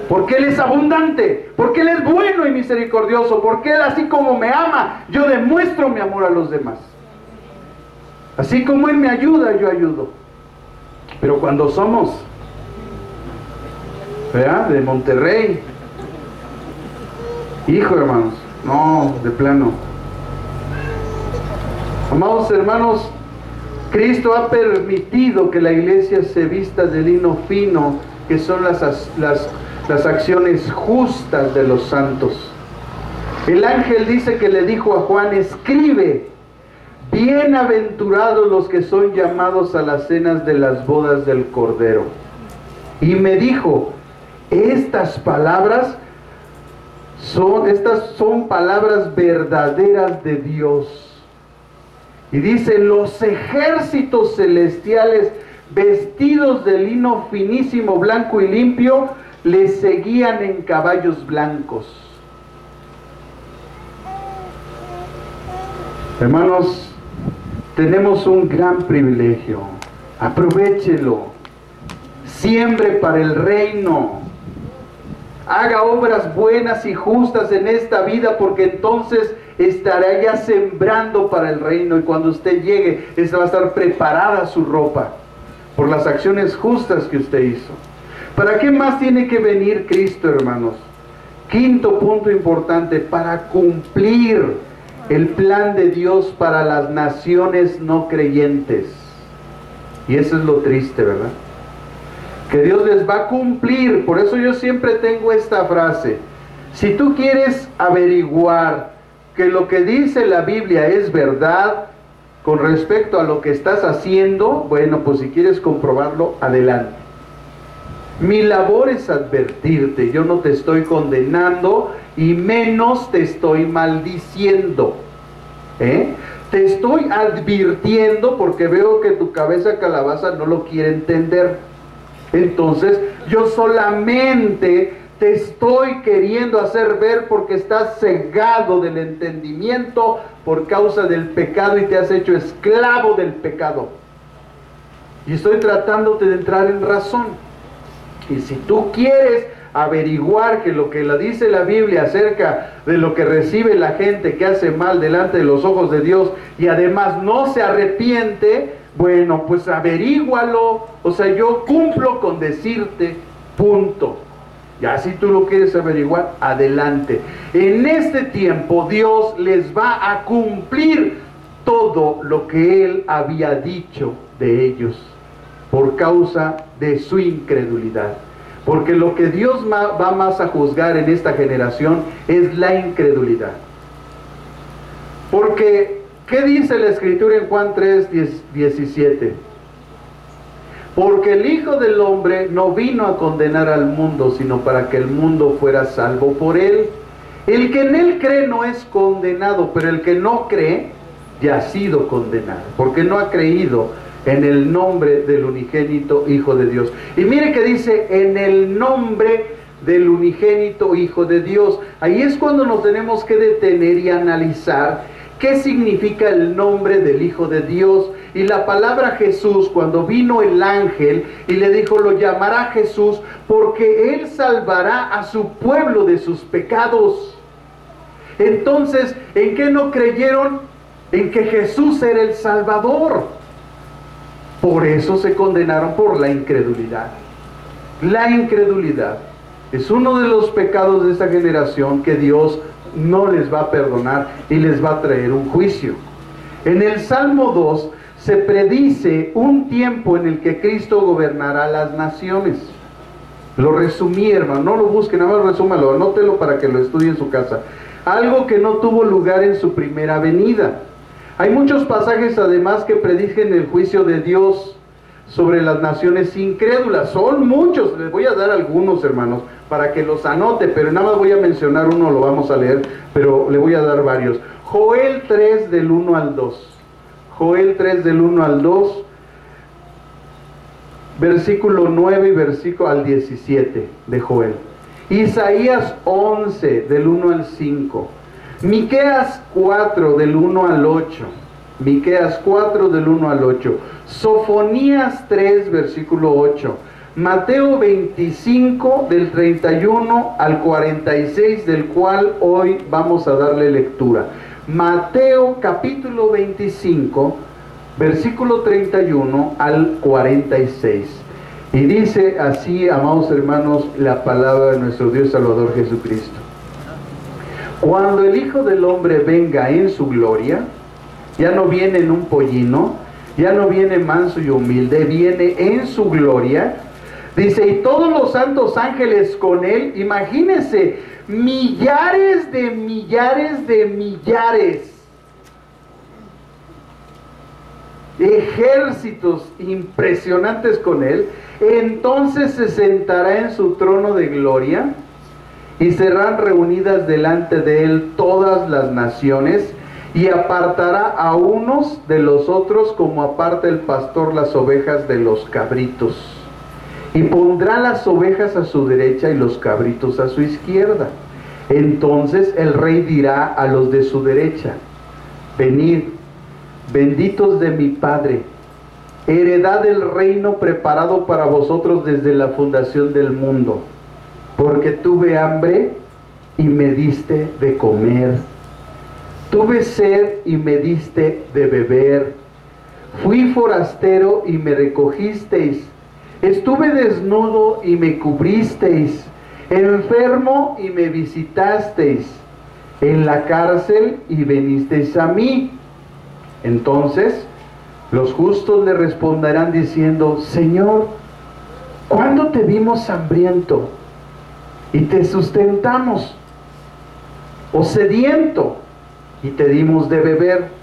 Porque Él es abundante, porque Él es bueno y misericordioso, porque Él, así como me ama, yo demuestro mi amor a los demás. Así como Él me ayuda, yo ayudo. Pero cuando somos, ¿verdad?, de Monterrey, hijo, hermanos, no, de plano. Amados hermanos, Cristo ha permitido que la iglesia se vista de lino fino, que son las acciones justas de los santos. El ángel dice que le dijo a Juan: escribe, bienaventurados los que son llamados a las cenas de las bodas del Cordero. Y me dijo: estas son palabras verdaderas de Dios. Y dice: los ejércitos celestiales, vestidos de lino finísimo, blanco y limpio, le seguían en caballos blancos. Hermanos, tenemos un gran privilegio. Aprovéchelo. Siembre para el reino. Haga obras buenas y justas en esta vida, porque entonces estará ya sembrando para el reino, y cuando usted llegue, va a estar preparada su ropa por las acciones justas que usted hizo. ¿Para qué más tiene que venir Cristo, hermanos? Quinto punto importante: para cumplir el plan de Dios para las naciones no creyentes. Y eso es lo triste, ¿verdad? Que Dios les va a cumplir. Por eso yo siempre tengo esta frase: si tú quieres averiguar que lo que dice la Biblia es verdad con respecto a lo que estás haciendo, bueno, pues si quieres comprobarlo, adelante. Mi labor es advertirte. Yo no te estoy condenando y menos te estoy maldiciendo, te estoy advirtiendo porque veo que tu cabeza calabaza no lo quiere entender. Entonces yo solamente te estoy queriendo hacer ver, porque estás cegado del entendimiento por causa del pecado y te has hecho esclavo del pecado. Y estoy tratándote de entrar en razón. Y si tú quieres averiguar que lo que dice la Biblia acerca de lo que recibe la gente que hace mal delante de los ojos de Dios y además no se arrepiente, bueno, pues averígualo. O sea, yo cumplo con decirte, punto. Ya si tú lo quieres averiguar, adelante. En este tiempo Dios les va a cumplir todo lo que Él había dicho de ellos, por causa de su incredulidad. Porque lo que Dios va más a juzgar en esta generación es la incredulidad. Porque, ¿qué dice la Escritura en Juan 3:17? Porque el Hijo del Hombre no vino a condenar al mundo, sino para que el mundo fuera salvo por Él. El que en Él cree no es condenado, pero el que no cree ya ha sido condenado, porque no ha creído en el nombre del unigénito Hijo de Dios. Y mire que dice: en el nombre del unigénito Hijo de Dios. Ahí es cuando nos tenemos que detener y analizar qué significa el nombre del Hijo de Dios. Y la palabra Jesús, cuando vino el ángel y le dijo: lo llamará Jesús porque Él salvará a su pueblo de sus pecados. Entonces, ¿en qué no creyeron? En que Jesús era el Salvador. Por eso se condenaron, por la incredulidad. La incredulidad es uno de los pecados de esta generación que Dios no les va a perdonar y les va a traer un juicio. En el Salmo 2 se predice un tiempo en el que Cristo gobernará las naciones. Lo resumí, hermano, no lo busquen, nada más resúmalo, anótelo para que lo estudie en su casa. Algo que no tuvo lugar en su primera venida. Hay muchos pasajes además que predicen el juicio de Dios sobre las naciones incrédulas. Son muchos, les voy a dar algunos, hermanos, para que los anote, pero nada más voy a mencionar uno, lo vamos a leer, pero le voy a dar varios. Joel 3 del 1 al 2. Joel 3 del 1 al 2, versículo 9 y versículo al 17 de Joel. Isaías 11, del 1 al 5. Miqueas 4, del 1 al 8. Miqueas 4, del 1 al 8. Sofonías 3, versículo 8. Mateo 25, del 31 al 46, del cual hoy vamos a darle lectura. Mateo capítulo 25, versículo 31 al 46. Y dice así, amados hermanos, la palabra de nuestro Dios Salvador Jesucristo. Cuando el Hijo del Hombre venga en su gloria, ya no viene en un pollino, ya no viene manso y humilde, viene en su gloria. Dice, y todos los santos ángeles con él. Imagínense, millares de millares de millares. Ejércitos impresionantes con él. Entonces se sentará en su trono de gloria y serán reunidas delante de él todas las naciones, y apartará a unos de los otros como aparta el pastor las ovejas de los cabritos. Y pondrá las ovejas a su derecha y los cabritos a su izquierda. Entonces el rey dirá a los de su derecha: venid, benditos de mi Padre, heredad del reino preparado para vosotros desde la fundación del mundo, porque tuve hambre y me diste de comer, tuve sed y me diste de beber, fui forastero y me recogisteis, estuve desnudo y me cubristeis, enfermo y me visitasteis, en la cárcel y venisteis a mí. Entonces los justos le responderán diciendo: Señor, ¿cuándo te vimos hambriento y te sustentamos, o sediento y te dimos de beber?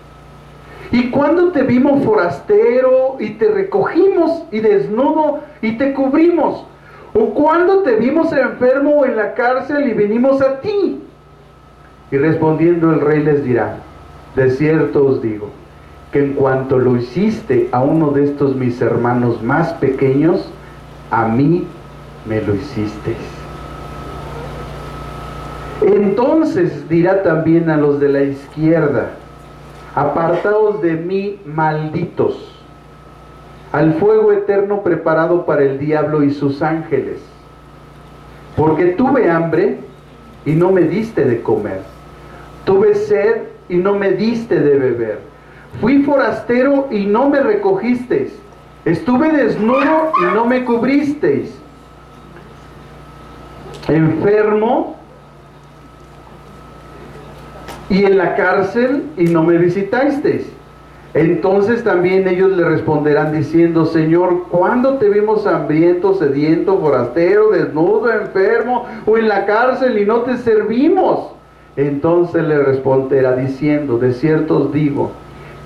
¿Y cuándo te vimos forastero y te recogimos, y desnudo y te cubrimos? ¿O cuándo te vimos enfermo o en la cárcel y venimos a ti? Y respondiendo el rey les dirá: de cierto os digo, que en cuanto lo hiciste a uno de estos mis hermanos más pequeños, a mí me lo hicisteis. Entonces dirá también a los de la izquierda: apartaos de mí, malditos, al fuego eterno preparado para el diablo y sus ángeles. Porque tuve hambre y no me diste de comer, tuve sed y no me diste de beber, fui forastero y no me recogisteis, estuve desnudo y no me cubristeis, enfermo y en la cárcel y no me visitasteis. Entonces también ellos le responderán diciendo: Señor, ¿cuándo te vimos hambriento, sediento, forastero, desnudo, enfermo o en la cárcel y no te servimos? Entonces le responderá diciendo: de cierto os digo,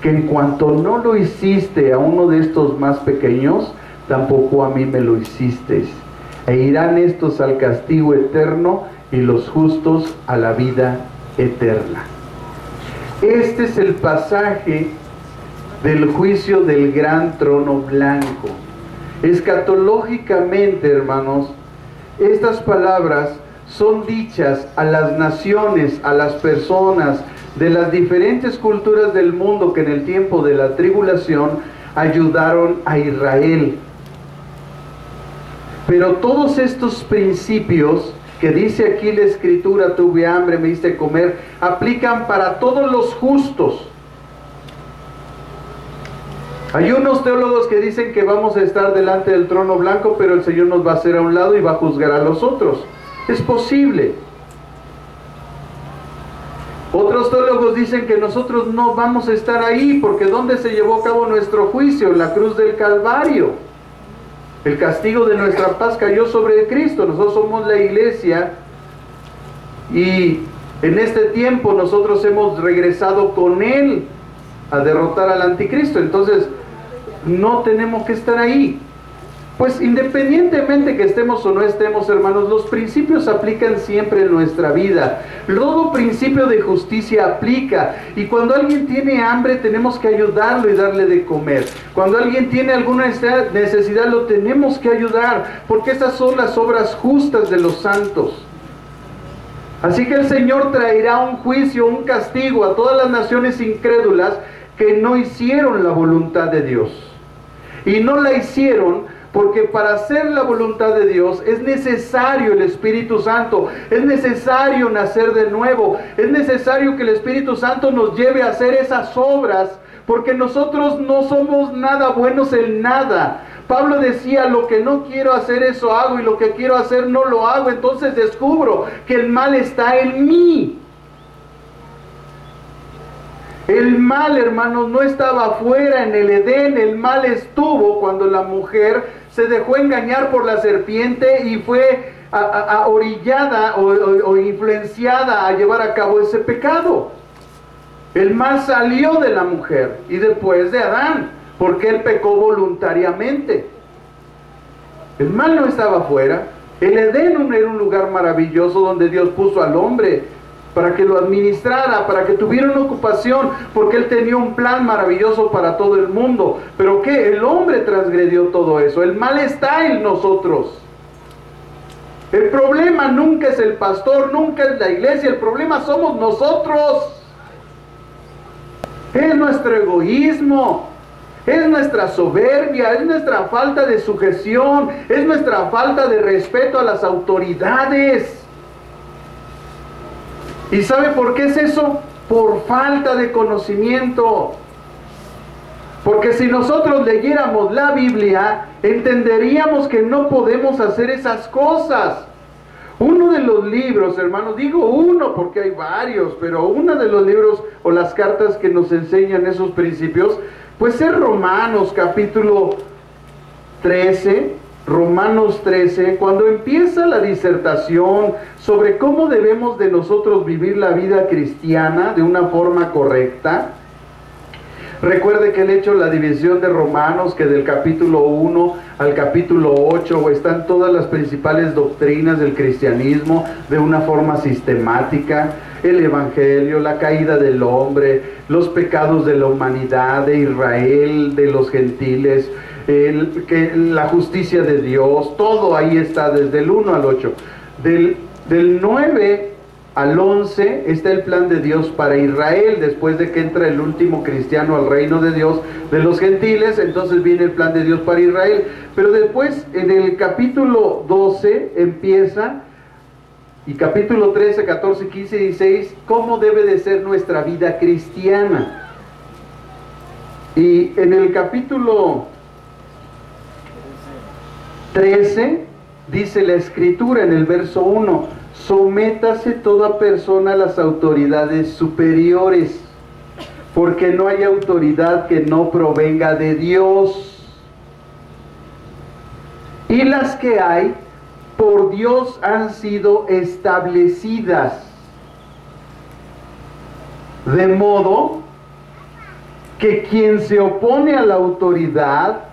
que en cuanto no lo hiciste a uno de estos más pequeños, tampoco a mí me lo hicisteis. E irán estos al castigo eterno y los justos a la vida eterna. Este es el pasaje del juicio del gran trono blanco. Escatológicamente, hermanos, estas palabras son dichas a las naciones, a las personas de las diferentes culturas del mundo que en el tiempo de la tribulación ayudaron a Israel. Pero todos estos principios que dice aquí la Escritura: tuve hambre, me diste comer, aplican para todos los justos. Hay unos teólogos que dicen que vamos a estar delante del trono blanco, pero el Señor nos va a hacer a un lado y va a juzgar a los otros. Es posible. Otros teólogos dicen que nosotros no vamos a estar ahí, porque ¿dónde se llevó a cabo nuestro juicio? En la cruz del Calvario. El castigo de nuestra paz cayó sobre Cristo. Nosotros somos la iglesia, y en este tiempo nosotros hemos regresado con Él a derrotar al anticristo. Entonces no tenemos que estar ahí. Pues independientemente que estemos o no estemos, hermanos, los principios aplican siempre en nuestra vida. Todo principio de justicia aplica. Y cuando alguien tiene hambre, tenemos que ayudarlo y darle de comer. Cuando alguien tiene alguna necesidad, lo tenemos que ayudar, porque estas son las obras justas de los santos. Así que el Señor traerá un juicio, un castigo a todas las naciones incrédulas que no hicieron la voluntad de Dios. Y no la hicieron porque para hacer la voluntad de Dios es necesario el Espíritu Santo, es necesario nacer de nuevo, es necesario que el Espíritu Santo nos lleve a hacer esas obras, porque nosotros no somos nada buenos en nada. Pablo decía, lo que no quiero hacer eso hago, y lo que quiero hacer no lo hago. Entonces descubro que el mal está en mí. El mal, hermanos, no estaba afuera en el Edén. El mal estuvo cuando la mujer se dejó engañar por la serpiente y fue orillada o influenciada a llevar a cabo ese pecado. El mal salió de la mujer y después de Adán, porque él pecó voluntariamente. El mal no estaba afuera. El Edén era un lugar maravilloso donde Dios puso al hombre para que lo administrara, para que tuviera una ocupación, porque Él tenía un plan maravilloso para todo el mundo. ¿Pero qué? El hombre transgredió todo eso. El mal está en nosotros. El problema nunca es el pastor, nunca es la iglesia. El problema somos nosotros. Es nuestro egoísmo, es nuestra soberbia, es nuestra falta de sujeción, es nuestra falta de respeto a las autoridades. ¿Y sabe por qué es eso? Por falta de conocimiento. Porque si nosotros leyéramos la Biblia, entenderíamos que no podemos hacer esas cosas. Uno de los libros, hermanos, digo uno porque hay varios, pero uno de los libros o las cartas que nos enseñan esos principios, pues es Romanos capítulo 13, Romanos 13, cuando empieza la disertación sobre cómo debemos de nosotros vivir la vida cristiana de una forma correcta. Recuerde que él ha hecho la división de Romanos, que del capítulo 1 al capítulo 8 están todas las principales doctrinas del cristianismo de una forma sistemática. El evangelio, la caída del hombre, los pecados de la humanidad, de Israel, de los gentiles, la justicia de Dios, todo ahí está desde el 1 al 8. Del 9 al 11 está el plan de Dios para Israel. Después de que entra el último cristiano al reino de Dios de los gentiles, entonces viene el plan de Dios para Israel. Pero después en el capítulo 12 empieza, y capítulo 13, 14, 15 y 16, cómo debe de ser nuestra vida cristiana. Y en el capítulo 13 dice la Escritura en el verso 1: sométase toda persona a las autoridades superiores, porque no hay autoridad que no provenga de Dios, y las que hay por Dios han sido establecidas, de modo que quien se opone a la autoridad,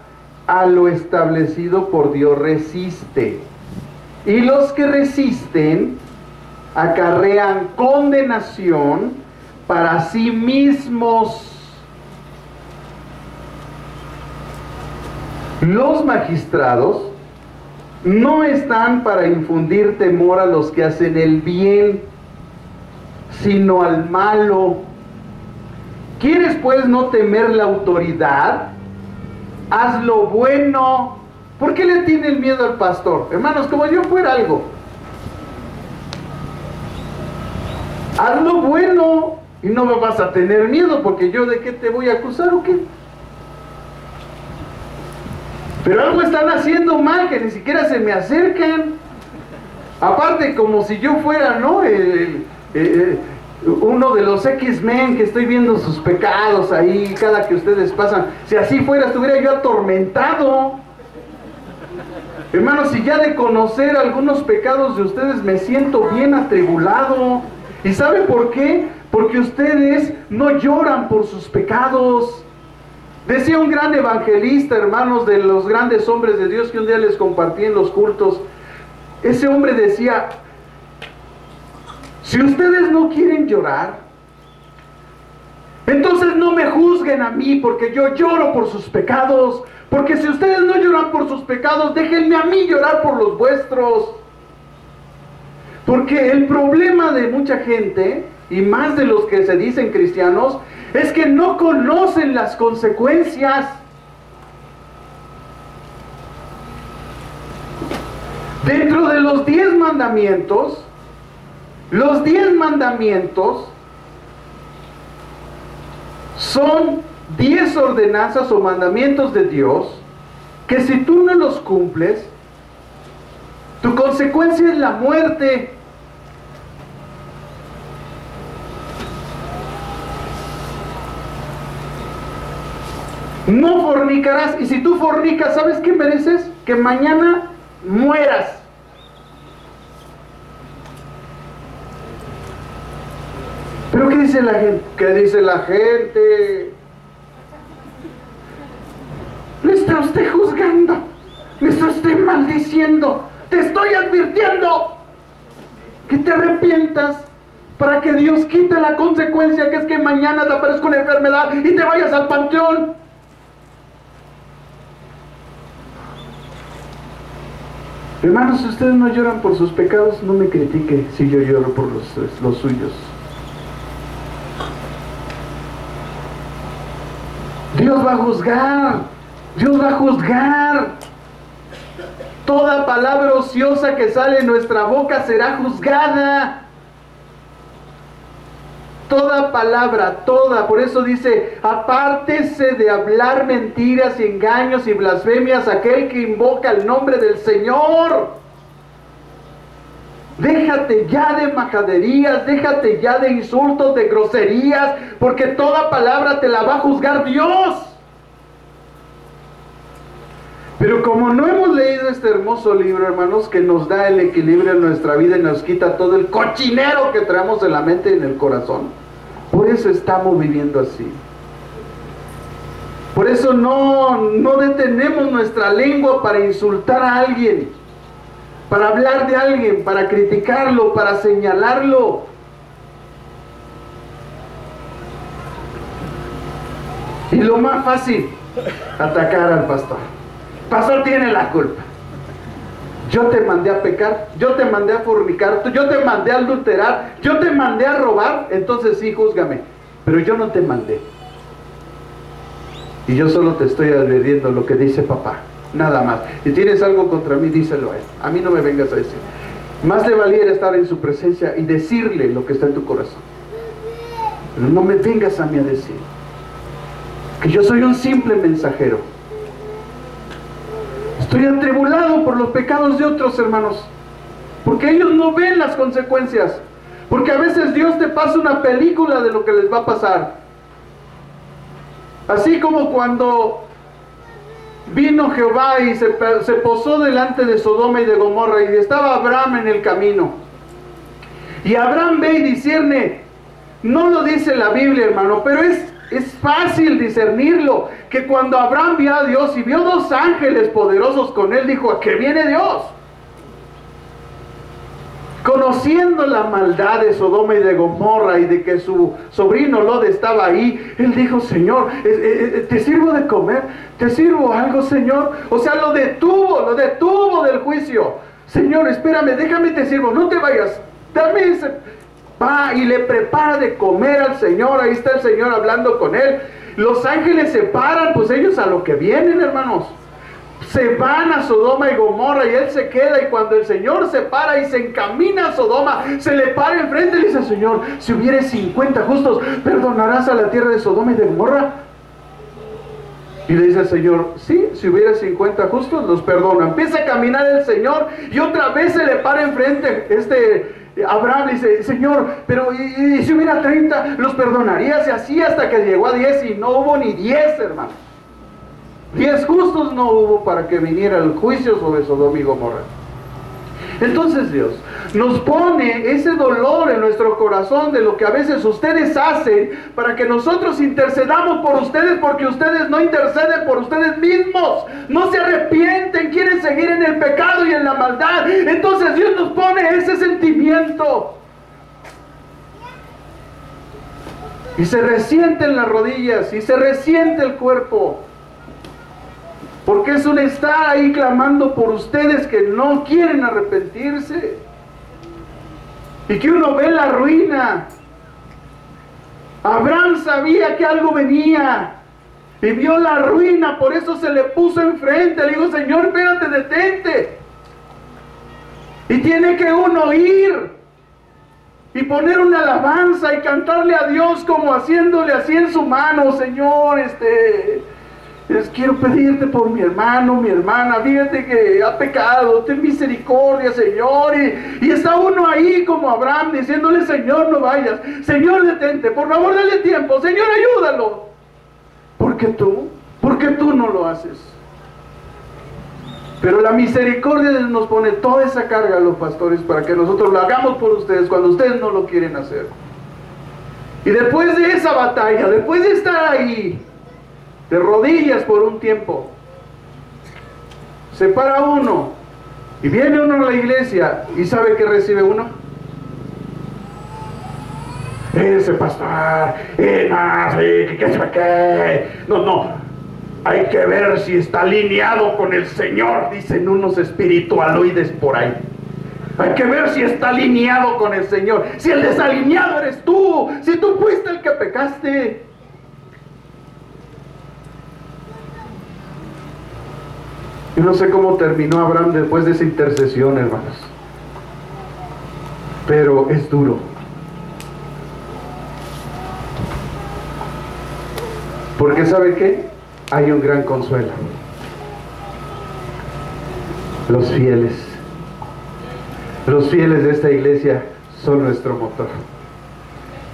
a lo establecido por Dios resiste, y los que resisten acarrean condenación para sí mismos. Los magistrados no están para infundir temor a los que hacen el bien, sino al malo. ¿Quieres pues no temer la autoridad? Haz lo bueno. ¿Por qué le tiene el miedo al pastor? Hermanos, como yo fuera algo. Haz lo bueno y no me vas a tener miedo, porque yo de qué te voy a acusar o qué. Pero algo están haciendo mal que ni siquiera se me acercan. Aparte, como si yo fuera, ¿no? Uno de los X-Men que estoy viendo sus pecados ahí cada que ustedes pasan. Si así fuera, estuviera yo atormentado. Hermanos, si ya de conocer algunos pecados de ustedes me siento bien atribulado. ¿Y sabe por qué? Porque ustedes no lloran por sus pecados. Decía un gran evangelista, hermanos, de los grandes hombres de Dios que un día les compartí en los cultos. Ese hombre decía: si ustedes no quieren llorar, entonces no me juzguen a mí, porque yo lloro por sus pecados. Porque si ustedes no lloran por sus pecados, déjenme a mí llorar por los vuestros. Porque el problema de mucha gente, y más de los que se dicen cristianos, es que no conocen las consecuencias. Dentro de los 10 mandamientos, los 10 mandamientos son 10 ordenanzas o mandamientos de Dios que si tú no los cumples, tu consecuencia es la muerte. No fornicarás, y si tú fornicas, ¿sabes qué mereces? Que mañana mueras. ¿Pero qué dice la gente? ¿Qué dice la gente? Le está usted juzgando, le está usted maldiciendo. Te estoy advirtiendo que te arrepientas para que Dios quite la consecuencia, que es que mañana te aparezca una enfermedad y te vayas al panteón. Hermanos, si ustedes no lloran por sus pecados, no me critique si yo lloro por los suyos. Dios va a juzgar. Dios va a juzgar. Toda palabra ociosa que sale en nuestra boca será juzgada. Toda palabra, toda. Por eso dice, apártese de hablar mentiras y engaños y blasfemias aquel que invoca el nombre del Señor. Déjate ya de majaderías, déjate ya de insultos, de groserías, porque toda palabra te la va a juzgar Dios. Pero como no hemos leído este hermoso libro, hermanos, que nos da el equilibrio en nuestra vida y nos quita todo el cochinero que traemos en la mente y en el corazón, por eso estamos viviendo así. Por eso no detenemos nuestra lengua para insultar a alguien, para hablar de alguien, para criticarlo, para señalarlo. Y lo más fácil, atacar al pastor. Pastor tiene la culpa. Yo te mandé a pecar, yo te mandé a fornicar, yo te mandé a adulterar, yo te mandé a robar, entonces sí, júzgame. Pero yo no te mandé. Y yo solo te estoy advirtiendo lo que dice papá, nada más. Si tienes algo contra mí, díselo a él. A mí no me vengas a decir. Más le valiera estar en su presencia y decirle lo que está en tu corazón. Pero no me vengas a mí a decir que yo soy un simple mensajero. Estoy atribulado por los pecados de otros, hermanos, porque ellos no ven las consecuencias, porque a veces Dios te pasa una película de lo que les va a pasar. Así como cuando vino Jehová y se posó delante de Sodoma y de Gomorra, y estaba Abraham en el camino, y Abraham ve y discierne. No lo dice la Biblia, hermano, pero es fácil discernirlo, que cuando Abraham vio a Dios y vio 2 ángeles poderosos con él, dijo, ¿a qué viene Dios? Conociendo la maldad de Sodoma y de Gomorra y de que su sobrino Lot estaba ahí, él dijo, Señor, ¿te sirvo de comer? ¿Te sirvo algo, Señor? O sea, lo detuvo del juicio. Señor, espérame, déjame te sirvo, no te vayas, dame ese... Va y le prepara de comer al Señor. Ahí está el Señor hablando con él. Los ángeles se paran, pues ellos a lo que vienen, hermanos. Se van a Sodoma y Gomorra y él se queda, y cuando el Señor se para y se encamina a Sodoma, se le para enfrente y le dice, Señor, si hubiere 50 justos, ¿perdonarás a la tierra de Sodoma y de Gomorra? Y le dice el Señor, sí, si hubiera 50 justos, los perdono. Empieza a caminar el Señor y otra vez se le para enfrente Abraham. Dice, Señor, pero ¿y si hubiera 30, los perdonarías? Y así hasta que llegó a 10 y no hubo ni 10, hermano. 10 justos no hubo para que viniera el juicio sobre Sodoma y Gomorra. Entonces Dios nos pone ese dolor en nuestro corazón de lo que a veces ustedes hacen, para que nosotros intercedamos por ustedes, porque ustedes no interceden por ustedes mismos, no se arrepienten, quieren seguir en el pecado y en la maldad. Entonces Dios nos pone ese sentimiento y se resienten las rodillas y se resiente el cuerpo, porque es un estar ahí clamando por ustedes que no quieren arrepentirse. y que uno ve la ruina. Abraham sabía que algo venía y vio la ruina, por eso se le puso enfrente. Le dijo: Señor, espérate, detente. Y tiene que uno ir y poner una alabanza y cantarle a Dios como haciéndole así en su mano: Señor, quiero pedirte por mi hermano, mi hermana, fíjate que ha pecado, ten misericordia, Señor. Y está uno ahí como Abraham diciéndole: Señor, no vayas, Señor, detente, por favor, dale tiempo, Señor, ayúdalo. ¿Por qué tú no lo haces? Pero la misericordia de Dios nos pone toda esa carga a los pastores para que nosotros lo hagamos por ustedes cuando ustedes no lo quieren hacer. Y después de esa batalla, después de estar ahí de rodillas por un tiempo, se para uno y viene uno a la iglesia y ¿sabe qué recibe uno? Ese pastor, no, hay que ver si está alineado con el Señor, dicen unos espiritualoides por ahí. Hay que ver si está alineado con el Señor. Si el desalineado eres tú, si tú fuiste el que pecaste. Yo no sé cómo terminó Abraham después de esa intercesión, hermanos, pero es duro. Porque ¿sabe qué? Hay un gran consuelo. Los fieles de esta iglesia son nuestro motor.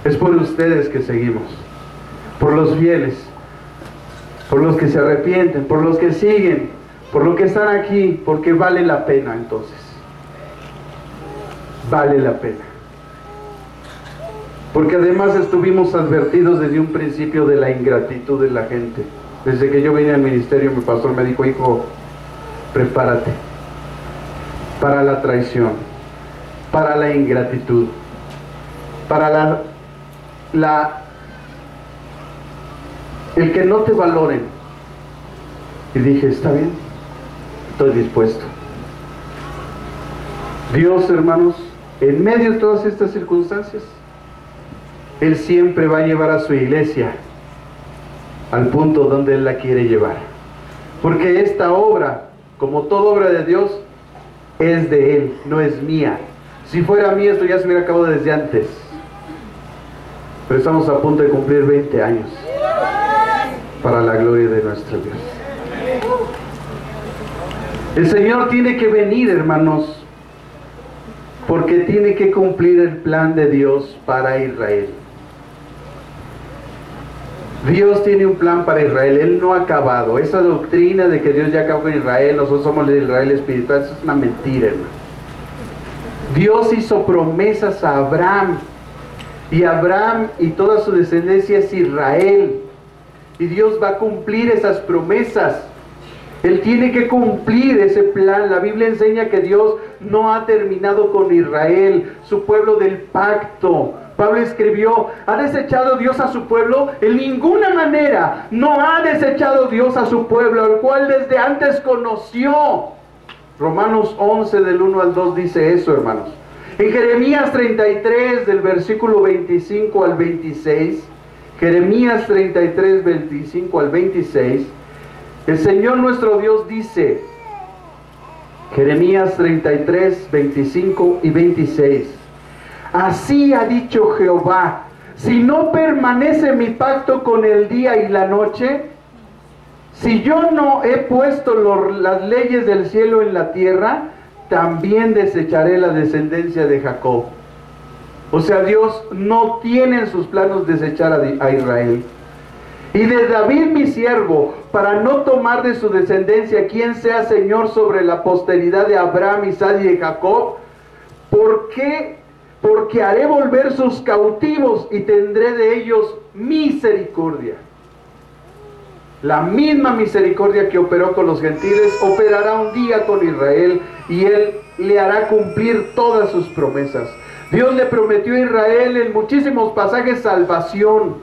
Es por ustedes que seguimos, por los fieles, por los que se arrepienten, por los que siguen, por los que están aquí, porque vale la pena. Entonces vale la pena, porque además estuvimos advertidos desde un principio de la ingratitud de la gente. Desde que yo vine al ministerio, mi pastor me dijo: hijo, prepárate para la traición, para la ingratitud, para el que no te valoren. Y dije: está bien, estoy dispuesto. Dios, hermanos, en medio de todas estas circunstancias, Él siempre va a llevar a su iglesia al punto donde Él la quiere llevar. Porque esta obra, como toda obra de Dios, es de Él, no es mía. Si fuera mía, esto ya se hubiera acabado desde antes. Pero estamos a punto de cumplir 20 años para la gloria de nuestro Dios. El Señor tiene que venir, hermanos, porque tiene que cumplir el plan de Dios para Israel. Dios tiene un plan para Israel. Él no ha acabado. Esa doctrina de que Dios ya acabó con Israel, nosotros somos el Israel espiritual, eso es una mentira, hermano. Dios hizo promesas a Abraham, y Abraham y toda su descendencia es Israel, y Dios va a cumplir esas promesas. Él tiene que cumplir ese plan. La Biblia enseña que Dios no ha terminado con Israel, su pueblo del pacto. Pablo escribió: ¿ha desechado Dios a su pueblo? En ninguna manera. No ha desechado Dios a su pueblo, al cual desde antes conoció. Romanos 11 del 1 al 2 dice eso, hermanos. En Jeremías 33 del versículo 25 al 26, Jeremías 33, 25 al 26, el Señor nuestro Dios dice, Jeremías 33, 25 y 26: así ha dicho Jehová, si no permanece mi pacto con el día y la noche, si yo no he puesto las leyes del cielo en la tierra, también desecharé la descendencia de Jacob. O sea, Dios no tiene en sus planos desechar a Israel. Y de David mi siervo, para no tomar de su descendencia quien sea Señor sobre la posteridad de Abraham, Isaac y de Jacob. ¿Por qué? Porque haré volver sus cautivos y tendré de ellos misericordia. La misma misericordia que operó con los gentiles, operará un día con Israel, y Él le hará cumplir todas sus promesas. Dios le prometió a Israel en muchísimos pasajes salvación,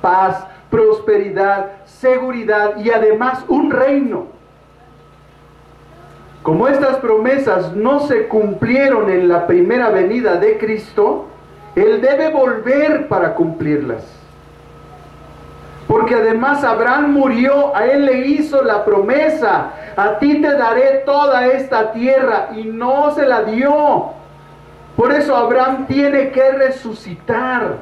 paz, prosperidad, seguridad y además un reino. como estas promesas no se cumplieron en la primera venida de Cristo, Él debe volver para cumplirlas. Porque además Abraham murió, a él le hizo la promesa: a ti te daré toda esta tierra, y no se la dio. Por eso Abraham tiene que resucitar,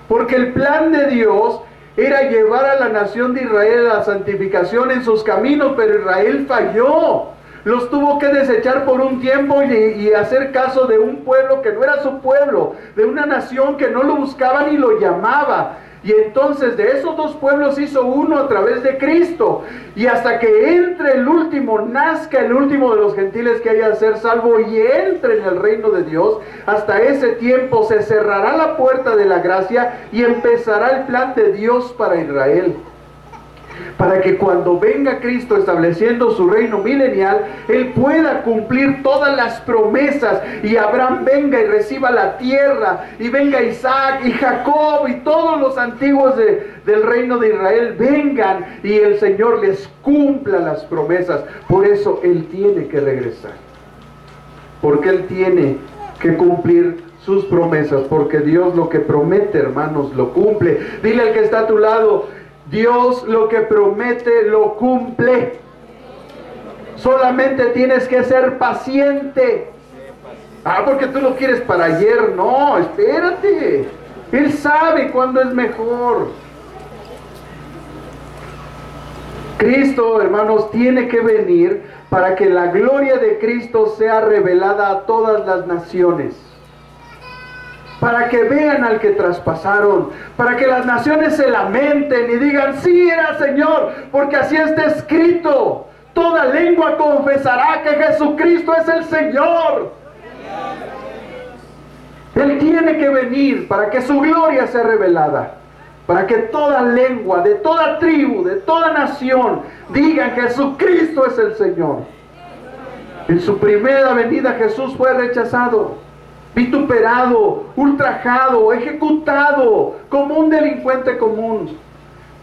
porque el plan de Dios era llevar a la nación de Israel a la santificación en sus caminos, pero Israel falló. Los tuvo que desechar por un tiempo y hacer caso de un pueblo que no era su pueblo, de una nación que no lo buscaba ni lo llamaba. Y entonces de esos dos pueblos hizo uno a través de Cristo. Y hasta que entre el último, nazca el último de los gentiles que haya de ser salvo y entre en el reino de Dios, hasta ese tiempo se cerrará la puerta de la gracia y empezará el plan de Dios para Israel. Para que cuando venga Cristo estableciendo su reino milenial, Él pueda cumplir todas las promesas, y Abraham venga y reciba la tierra, y venga Isaac y Jacob y todos los antiguos del reino de Israel vengan, y el Señor les cumpla las promesas. Por eso Él tiene que regresar, porque Él tiene que cumplir sus promesas, porque Dios lo que promete, hermanos, lo cumple. Dile al que está a tu lado: Dios lo que promete lo cumple. Solamente tienes que ser paciente. Porque tú lo quieres para ayer. No, espérate. Él sabe cuándo es mejor. Cristo, hermanos, tiene que venir para que la gloria de Cristo sea revelada a todas las naciones. Para que vean al que traspasaron, para que las naciones se lamenten y digan: sí era Señor, porque así está escrito: toda lengua confesará que Jesucristo es el Señor. Él tiene que venir para que su gloria sea revelada, para que toda lengua, de toda tribu, de toda nación, digan: Jesucristo es el Señor. En su primera venida Jesús fue rechazado, vituperado, ultrajado, ejecutado como un delincuente común.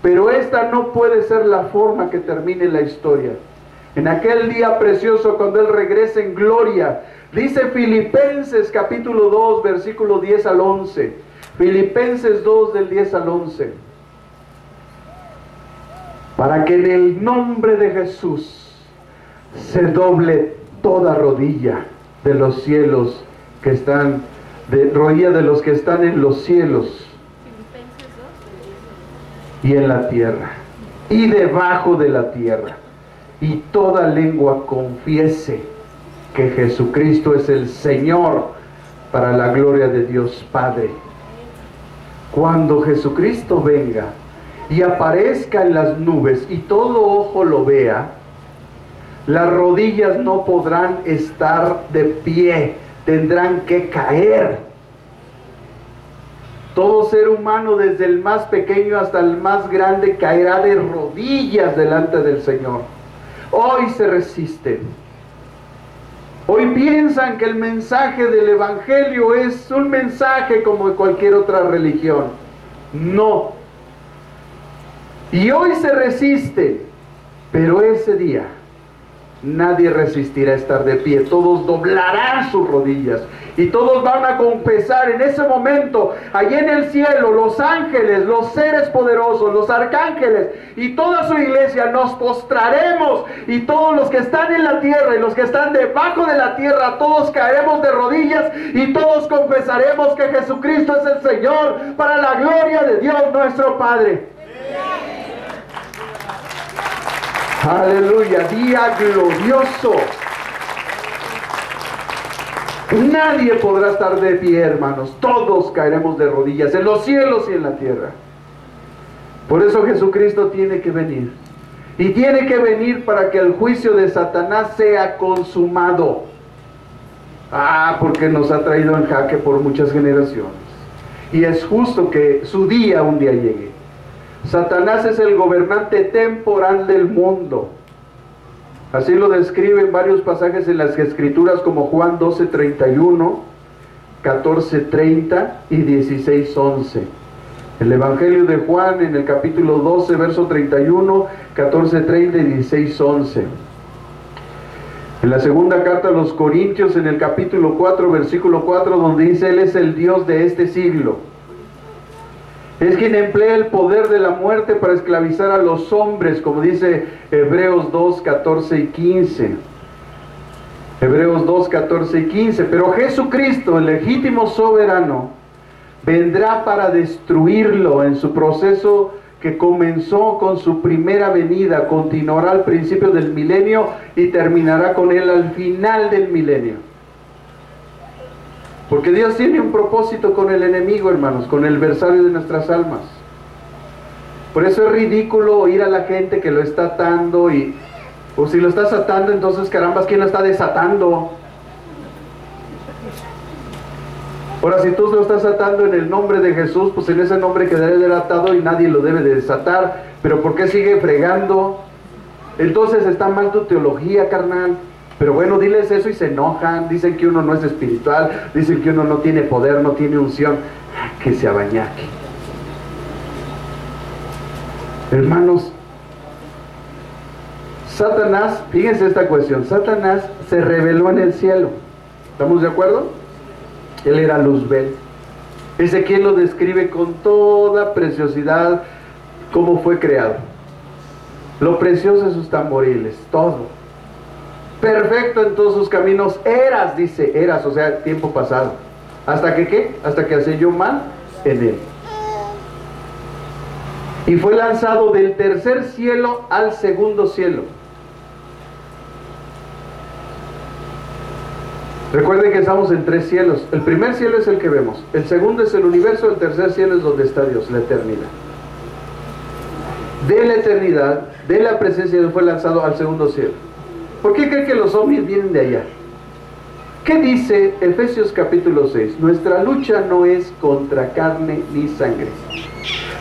Pero esta no puede ser la forma que termine la historia. En aquel día precioso, cuando Él regrese en gloria, dice Filipenses capítulo 2, versículo 10 al 11. Filipenses 2, del 10 al 11. Para que en el nombre de Jesús se doble toda rodilla de los cielos que están, rodilla de los que están en los cielos y en la tierra y debajo de la tierra, y toda lengua confiese que Jesucristo es el Señor, para la gloria de Dios Padre. Cuando Jesucristo venga y aparezca en las nubes y todo ojo lo vea, las rodillas no podrán estar de pie, tendrán que caer. Todo ser humano, desde el más pequeño hasta el más grande, caerá de rodillas delante del Señor. Hoy se resisten. Hoy piensan que el mensaje del Evangelio es un mensaje como de cualquier otra religión. No. Y hoy se resiste, pero ese día nadie resistirá estar de pie. Todos doblarán sus rodillas y todos van a confesar en ese momento, allí en el cielo, los ángeles, los seres poderosos, los arcángeles y toda su iglesia, nos postraremos, y todos los que están en la tierra y los que están debajo de la tierra, todos caeremos de rodillas y todos confesaremos que Jesucristo es el Señor, para la gloria de Dios nuestro Padre. Aleluya, día glorioso. Nadie podrá estar de pie, hermanos. Todos caeremos de rodillas en los cielos y en la tierra. Por eso Jesucristo tiene que venir. Y tiene que venir para que el juicio de Satanás sea consumado. Porque nos ha traído en jaque por muchas generaciones. Y es justo que su día un día llegue. Satanás es el gobernante temporal del mundo. Así lo describen varios pasajes en las Escrituras, como Juan 12:31, 14:30 y 16:11. El Evangelio de Juan, en el capítulo 12, verso 31, 14:30 y 16:11. En la segunda carta a los Corintios, en el capítulo 4, versículo 4, donde dice: Él es el Dios de este siglo. Es quien emplea el poder de la muerte para esclavizar a los hombres, como dice Hebreos 2, 14 y 15. Hebreos 2, 14 y 15. Pero Jesucristo, el legítimo soberano, vendrá para destruirlo en su proceso que comenzó con su primera venida, continuará al principio del milenio y terminará con él al final del milenio. Porque Dios tiene un propósito con el enemigo, hermanos, con el adversario de nuestras almas. Por eso es ridículo oír a la gente que lo está atando o si lo estás atando, entonces carambas, ¿quién lo está desatando? Ahora, si tú lo estás atando en el nombre de Jesús, pues en ese nombre quedará desatado y nadie lo debe de desatar. Pero ¿por qué sigue fregando? Entonces está mal tu teología, carnal. Pero bueno, diles eso y se enojan. Dicen que uno no es espiritual, dicen que uno no tiene poder, no tiene unción. Que se abañaque. Hermanos, Satanás, fíjense esta cuestión, Satanás se reveló en el cielo. ¿Estamos de acuerdo? Él era Luzbel. Ezequiel lo describe con toda preciosidad cómo fue creado. Lo precioso de sus tamboriles, todo. Perfecto en todos sus caminos. Eras, dice, eras, o sea, tiempo pasado. ¿Hasta que qué? Hasta que hacía yo mal en él. Y fue lanzado del tercer cielo al segundo cielo. Recuerden que estamos en tres cielos. El primer cielo es el que vemos. El segundo es el universo. El tercer cielo es donde está Dios, la eternidad. De la eternidad, de la presencia de Dios, fue lanzado al segundo cielo. ¿Por qué creen que los ovnis vienen de allá? ¿Qué dice Efesios capítulo 6? Nuestra lucha no es contra carne ni sangre,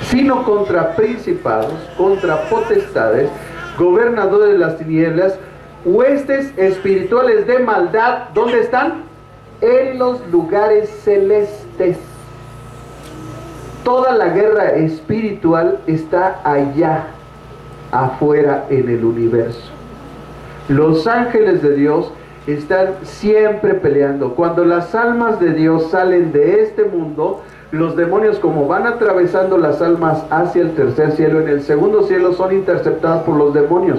sino contra principados, contra potestades, gobernadores de las tinieblas, huestes espirituales de maldad. ¿Dónde están? En los lugares celestes. Toda la guerra espiritual está allá afuera en el universo. Los ángeles de Dios están siempre peleando. Cuando las almas de Dios salen de este mundo, los demonios, como van atravesando las almas hacia el tercer cielo, en el segundo cielo son interceptadas por los demonios.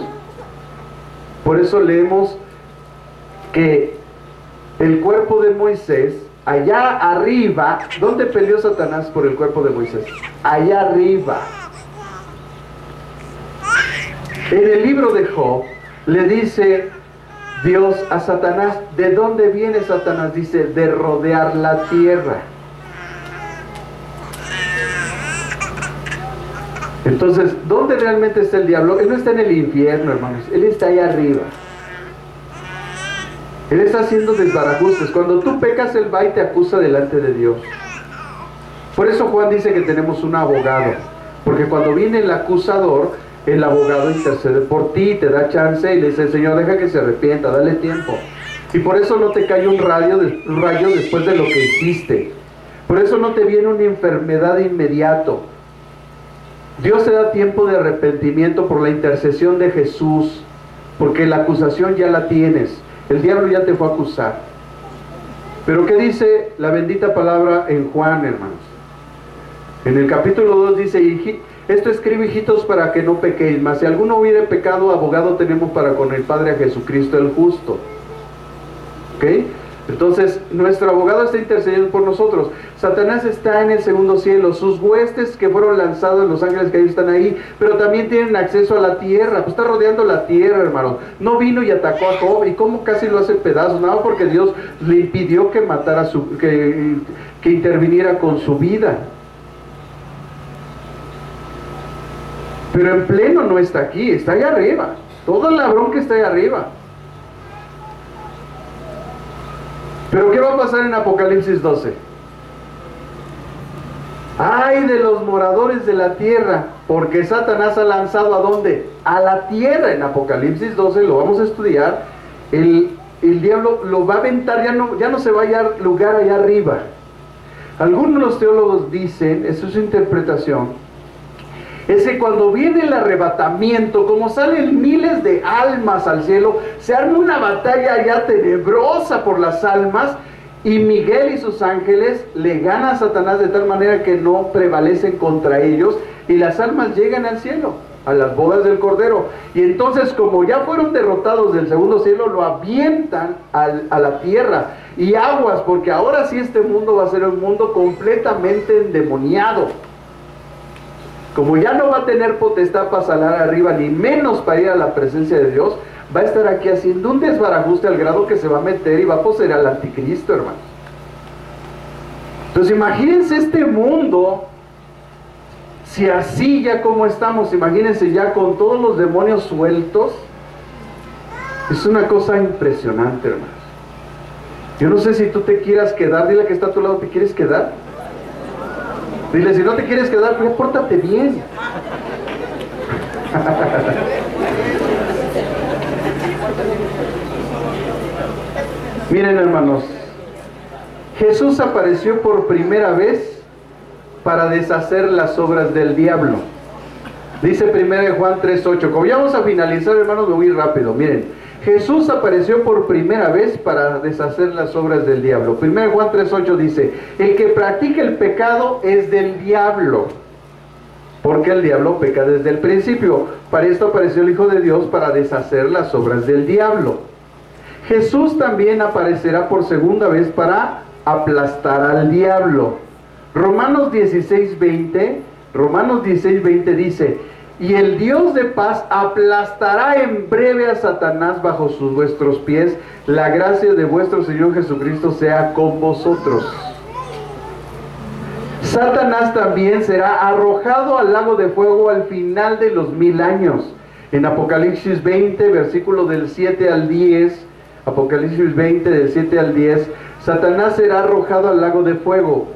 Por eso leemos que el cuerpo de Moisés, allá arriba, ¿dónde peleó Satanás por el cuerpo de Moisés? Allá arriba. En el libro de Job le dice Dios a Satanás, ¿de dónde viene Satanás? Dice, de rodear la tierra. Entonces, ¿dónde realmente está el diablo? Él no está en el infierno, hermanos. Él está allá arriba. Él está haciendo desbarajustes. Cuando tú pecas, Él va y te acusa delante de Dios. Por eso Juan dice que tenemos un abogado. Porque cuando viene el acusador, el abogado intercede por ti, te da chance y le dice, Señor, deja que se arrepienta, dale tiempo. Y por eso no te cae un rayo después de lo que hiciste. Por eso no te viene una enfermedad de inmediato. Dios te da tiempo de arrepentimiento por la intercesión de Jesús, porque la acusación ya la tienes. El diablo ya te fue a acusar. Pero ¿qué dice la bendita palabra en Juan, hermanos? En el capítulo 2 dice, esto escribe, hijitos, para que no pequéis, mas si alguno hubiere pecado, abogado tenemos para con el Padre, a Jesucristo el justo. ¿Ok? Entonces, nuestro abogado está intercediendo por nosotros. Satanás está en el segundo cielo. Sus huestes que fueron lanzados, los ángeles que ahí están ahí, pero también tienen acceso a la tierra. Pues está rodeando la tierra, hermano. No vino y atacó a Job. ¿Y cómo casi lo hace pedazos? Nada más porque Dios le impidió que matara que interviniera con su vida. Pero en pleno no está aquí, está allá arriba. Toda la bronca está allá arriba. Pero ¿qué va a pasar en Apocalipsis 12? ¡Ay de los moradores de la tierra! Porque Satanás ha lanzado ¿a dónde? A la tierra. En Apocalipsis 12, lo vamos a estudiar. El diablo lo va a aventar, ya no se va a hallar lugar allá arriba. Algunos de los teólogos dicen, esa es su interpretación, Es que cuando viene el arrebatamiento, como salen miles de almas al cielo, se arma una batalla ya tenebrosa por las almas, y Miguel y sus ángeles le ganan a Satanás de tal manera que no prevalecen contra ellos, y las almas llegan al cielo, a las bodas del Cordero. Y entonces, como ya fueron derrotados del segundo cielo, lo avientan a la tierra. Y aguas, porque ahora sí este mundo va a ser un mundo completamente endemoniado. Como ya no va a tener potestad para salir arriba, ni menos para ir a la presencia de Dios, va a estar aquí haciendo un desbarajuste al grado que se va a meter y va a poseer al anticristo, hermanos. Entonces imagínense este mundo, si así ya como estamos, imagínense ya con todos los demonios sueltos. Es una cosa impresionante, hermanos. Yo no sé si tú te quieras quedar, dile que está a tu lado, ¿te quieres quedar? Dile, si no te quieres quedar, pues pórtate bien. Miren, hermanos, Jesús apareció por primera vez para deshacer las obras del diablo. Dice 1 Juan 3:8. Como ya vamos a finalizar, hermanos, me voy rápido. Miren, Jesús apareció por primera vez para deshacer las obras del diablo. 1 Juan 3:8 dice: el que practica el pecado es del diablo, porque el diablo peca desde el principio. Para esto apareció el Hijo de Dios, para deshacer las obras del diablo. Jesús también aparecerá por segunda vez para aplastar al diablo. Romanos 16:20 dice: y el Dios de paz aplastará en breve a Satanás bajo vuestros pies. La gracia de vuestro Señor Jesucristo sea con vosotros. Satanás también será arrojado al lago de fuego al final de los 1000 años. En Apocalipsis 20, versículo del 7 al 10, Apocalipsis 20, del 7 al 10, Satanás será arrojado al lago de fuego.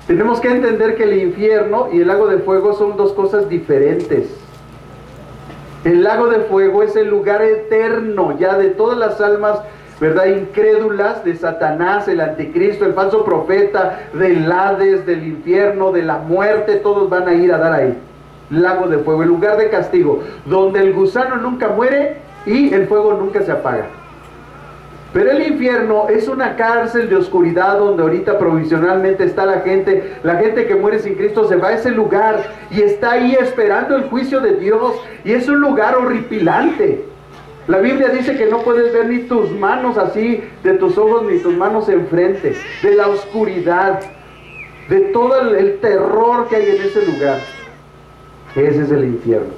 Tenemos que entender que el infierno y el lago de fuego son dos cosas diferentes. El lago de fuego es el lugar eterno ya de todas las almas, ¿verdad?, incrédulas, de Satanás, el anticristo, el falso profeta, del Hades, del infierno, de la muerte. Todos van a ir a dar ahí. Lago de fuego, el lugar de castigo, donde el gusano nunca muere y el fuego nunca se apaga. Pero el infierno es una cárcel de oscuridad donde ahorita provisionalmente está la gente que muere sin Cristo se va a ese lugar y está ahí esperando el juicio de Dios, y es un lugar horripilante. La Biblia dice que no puedes ver ni tus manos así de tus ojos, ni tus manos enfrente, de la oscuridad, de todo el terror que hay en ese lugar. Ese es el infierno.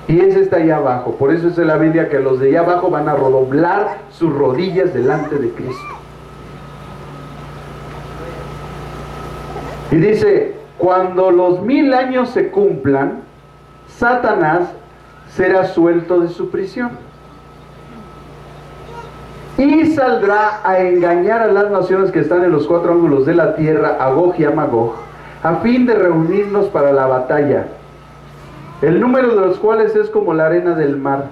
Y ese está allá abajo. Por eso es en la Biblia que los de allá abajo van a doblar sus rodillas delante de Cristo. Y dice: cuando los 1000 años se cumplan, Satanás será suelto de su prisión y saldrá a engañar a las naciones que están en los 4 ángulos de la tierra, a Gog y a Magog, a fin de reunirnos para la batalla, el número de los cuales es como la arena del mar.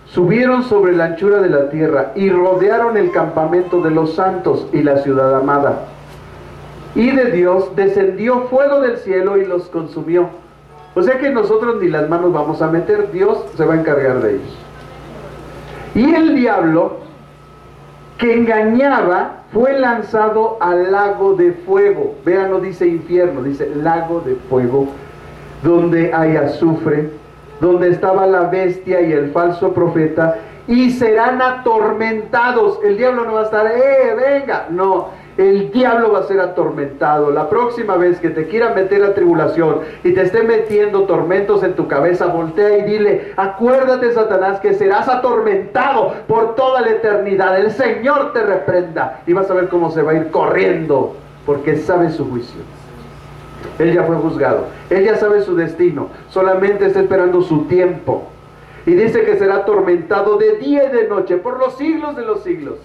Subieron sobre la anchura de la tierra y rodearon el campamento de los santos y la ciudad amada. Y de Dios descendió fuego del cielo y los consumió. O sea que nosotros ni las manos vamos a meter, Dios se va a encargar de ellos. Y el diablo que engañaba fue lanzado al lago de fuego. Vean, no dice infierno, dice lago de fuego, donde hay azufre, donde estaba la bestia y el falso profeta, y serán atormentados. El diablo no va a estar, venga, no, el diablo va a ser atormentado. La próxima vez que te quiera meter a tribulación y te esté metiendo tormentos en tu cabeza, voltea y dile: acuérdate, Satanás, que serás atormentado por toda la eternidad. El Señor te reprenda. Y vas a ver cómo se va a ir corriendo, porque sabe su juicio. Él ya fue juzgado, él ya sabe su destino, solamente está esperando su tiempo. Y dice que será atormentado de día y de noche por los siglos de los siglos.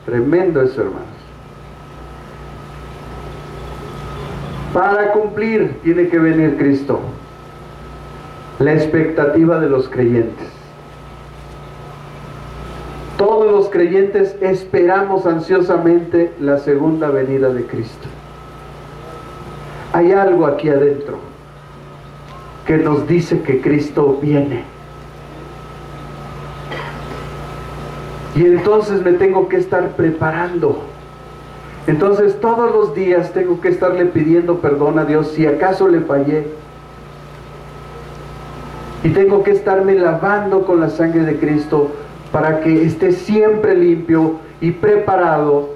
Tremendo eso, hermanos. Para cumplir tiene que venir Cristo. La expectativa de los creyentes. Todos los creyentes esperamos ansiosamente la segunda venida de Cristo. Hay algo aquí adentro. que nos dice que Cristo viene. Y entonces me tengo que estar preparando. Entonces todos los días tengo que estarle pidiendo perdón a Dios si acaso le fallé. Y tengo que estarme lavando con la sangre de Cristo para que esté siempre limpio y preparado,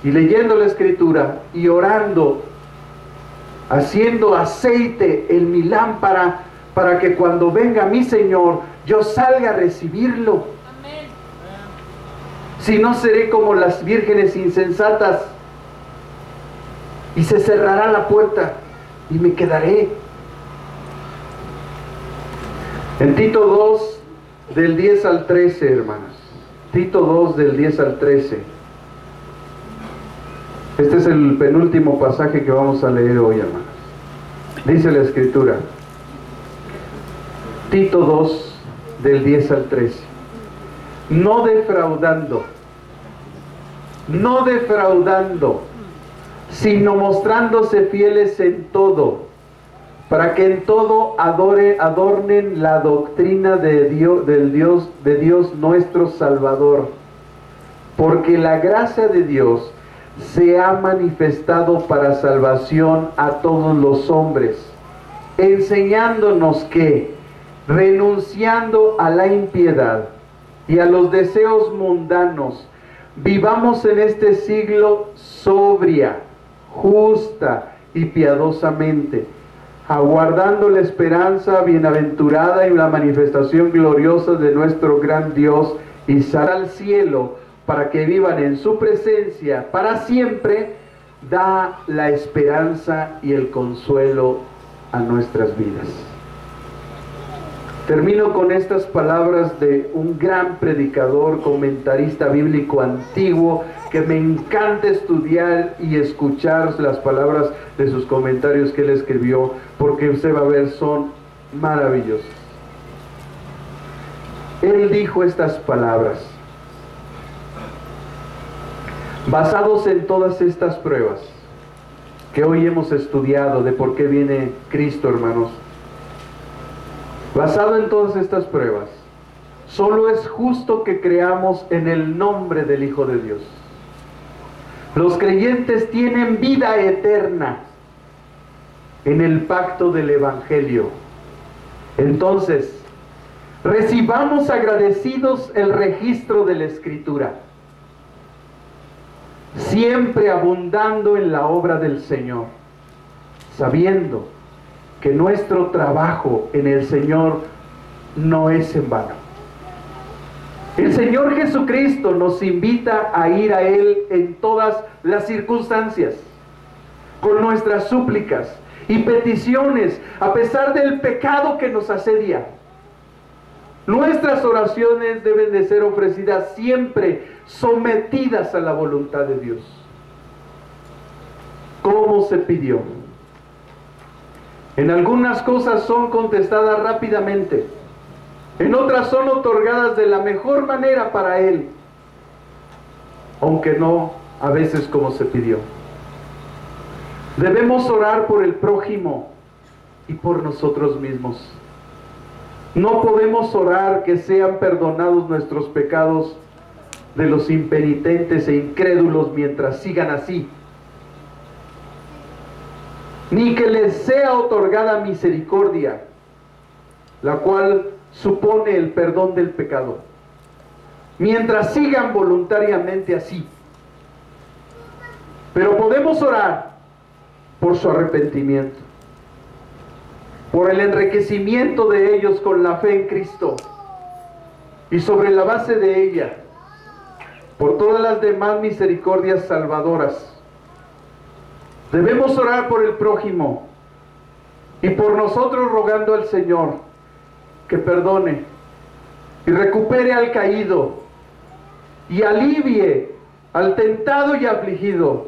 y leyendo la Escritura y orando, haciendo aceite en mi lámpara para que cuando venga mi Señor yo salga a recibirlo. Amén. Si no, seré como las vírgenes insensatas y se cerrará la puerta y me quedaré. En Tito 2, del 10 al 13, hermanos. Tito 2, del 10 al 13. Este es el penúltimo pasaje que vamos a leer hoy, hermanos. Dice la Escritura. Tito 2, del 10 al 13. No defraudando, sino mostrándose fieles en todo, para que en todo adornen la doctrina de Dios nuestro Salvador. Porque la gracia de Dios se ha manifestado para salvación a todos los hombres, enseñándonos que, renunciando a la impiedad y a los deseos mundanos, vivamos en este siglo sobria, justa y piadosamente, aguardando la esperanza bienaventurada y la manifestación gloriosa de nuestro gran Dios, y sal al cielo para que vivan en su presencia para siempre, da la esperanza y el consuelo a nuestras vidas. Termino con estas palabras de un gran predicador, comentarista bíblico antiguo, que me encanta estudiar y escuchar las palabras de sus comentarios que él escribió, porque usted va a ver, son maravillosos. Él dijo estas palabras: basados en todas estas pruebas que hoy hemos estudiado de por qué viene Cristo, hermanos, basado en todas estas pruebas, solo es justo que creamos en el nombre del Hijo de Dios. Los creyentes tienen vida eterna en el pacto del Evangelio. Entonces, recibamos agradecidos el registro de la Escritura, siempre abundando en la obra del Señor, sabiendo que nuestro trabajo en el Señor no es en vano. El Señor Jesucristo nos invita a ir a Él en todas las circunstancias, con nuestras súplicas y peticiones, a pesar del pecado que nos asedia. Nuestras oraciones deben de ser ofrecidas siempre sometidas a la voluntad de Dios, como se pidió. En algunas cosas son contestadas rápidamente, en otras son otorgadas de la mejor manera para Él, aunque no a veces como se pidió. Debemos orar por el prójimo y por nosotros mismos. No podemos orar que sean perdonados nuestros pecados de los impenitentes e incrédulos mientras sigan así, ni que les sea otorgada misericordia, la cual supone el perdón del pecado, mientras sigan voluntariamente así. Pero podemos orar por su arrepentimiento, por el enriquecimiento de ellos con la fe en Cristo, y sobre la base de ella, por todas las demás misericordias salvadoras. Debemos orar por el prójimo y por nosotros, rogando al Señor que perdone y recupere al caído y alivie al tentado y afligido.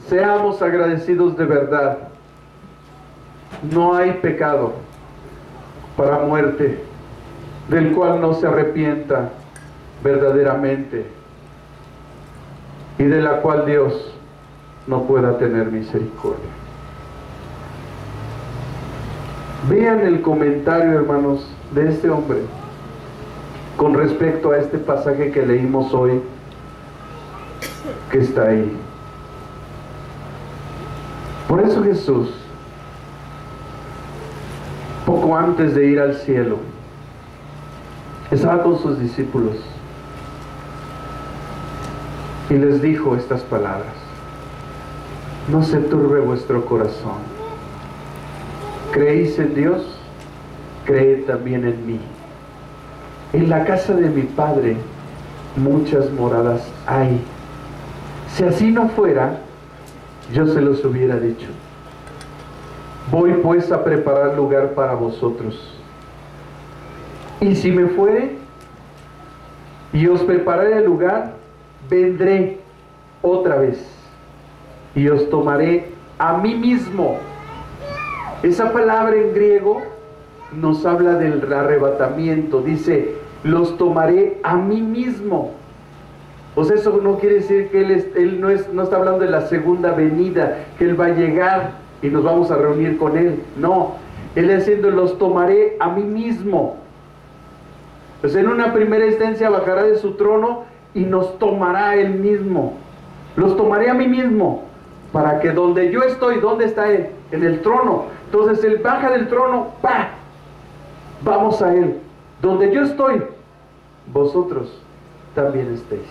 Seamos agradecidos de verdad. No hay pecado para muerte del cual no se arrepienta verdaderamente y de la cual Dios no pueda tener misericordia. Vean el comentario, hermanos, de este hombre con respecto a este pasaje que leímos hoy, que está ahí. Por eso Jesús, poco antes de ir al cielo, estaba con sus discípulos y les dijo estas palabras: no se turbe vuestro corazón, creéis en Dios, creed también en mí. En la casa de mi Padre muchas moradas hay. Si así no fuera, yo se los hubiera dicho. Voy pues a preparar lugar para vosotros. Y si me fuere y os prepararé el lugar, vendré otra vez y os tomaré a mí mismo. Esa palabra en griego nos habla del arrebatamiento. Dice, los tomaré a mí mismo. O sea, eso no quiere decir que Él no está hablando de la segunda venida, que Él va a llegar y nos vamos a reunir con Él. No, Él está diciendo, los tomaré a mí mismo. Pues en una primera instancia bajará de su trono y nos tomará Él mismo. Los tomaré a mí mismo, para que donde yo estoy, ¿dónde está Él? En el trono. Entonces Él baja del trono, ¡pah! Vamos a Él. Donde yo estoy, vosotros también estéis.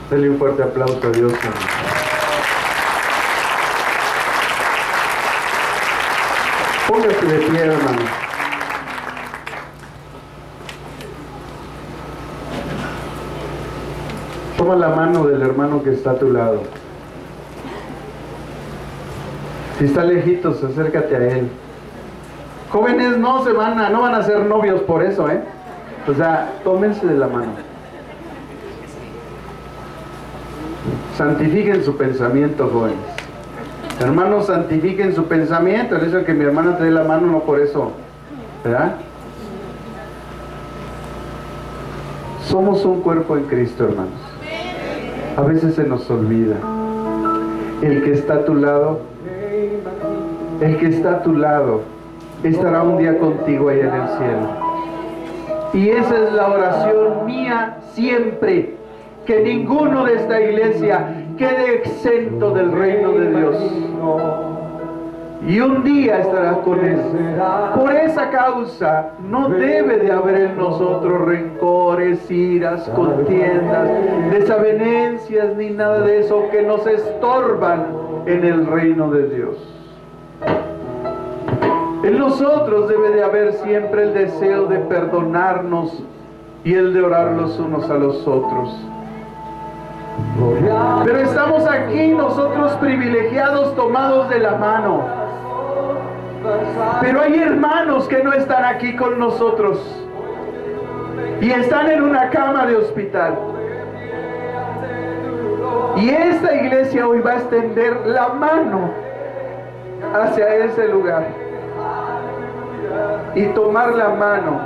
Denle un fuerte aplauso a Dios. Póngase de pie, hermano. Toma la mano del hermano que está a tu lado. Si está lejitos, acércate a él. Jóvenes, no van a ser novios por eso, O sea, tómense de la mano. Santifiquen su pensamiento, jóvenes. Hermanos, santifiquen su pensamiento. El hecho de que mi hermana te dé la mano, no por eso, ¿verdad? Somos un cuerpo en Cristo, hermanos. A veces se nos olvida. El que está a tu lado, estará un día contigo allá en el cielo. Y esa es la oración mía siempre, que ninguno de esta iglesia quede exento del reino de Dios. Y un día estarás con Él. Por esa causa no debe de haber en nosotros rencores, iras, contiendas, desavenencias, ni nada de eso que nos estorban en el reino de Dios. En nosotros debe de haber siempre el deseo de perdonarnos y el de orar los unos a los otros. Pero estamos aquí nosotros privilegiados, tomados de la mano. Pero hay hermanos que no están aquí con nosotros y están en una cama de hospital. Y esta iglesia hoy va a extender la mano hacia ese lugar y tomar la mano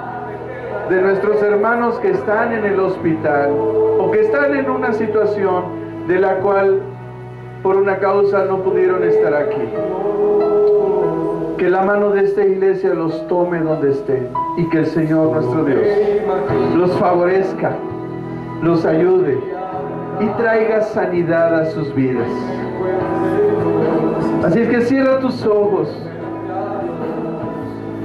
de nuestros hermanos que están en el hospital o que están en una situación de la cual por una causa no pudieron estar aquí. Que la mano de esta iglesia los tome donde estén y que el Señor nuestro Dios los favorezca, los ayude y traiga sanidad a sus vidas. Así es que cierra tus ojos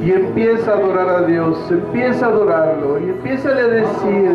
y empieza a adorar a Dios, empieza a adorarlo y empieza a decir: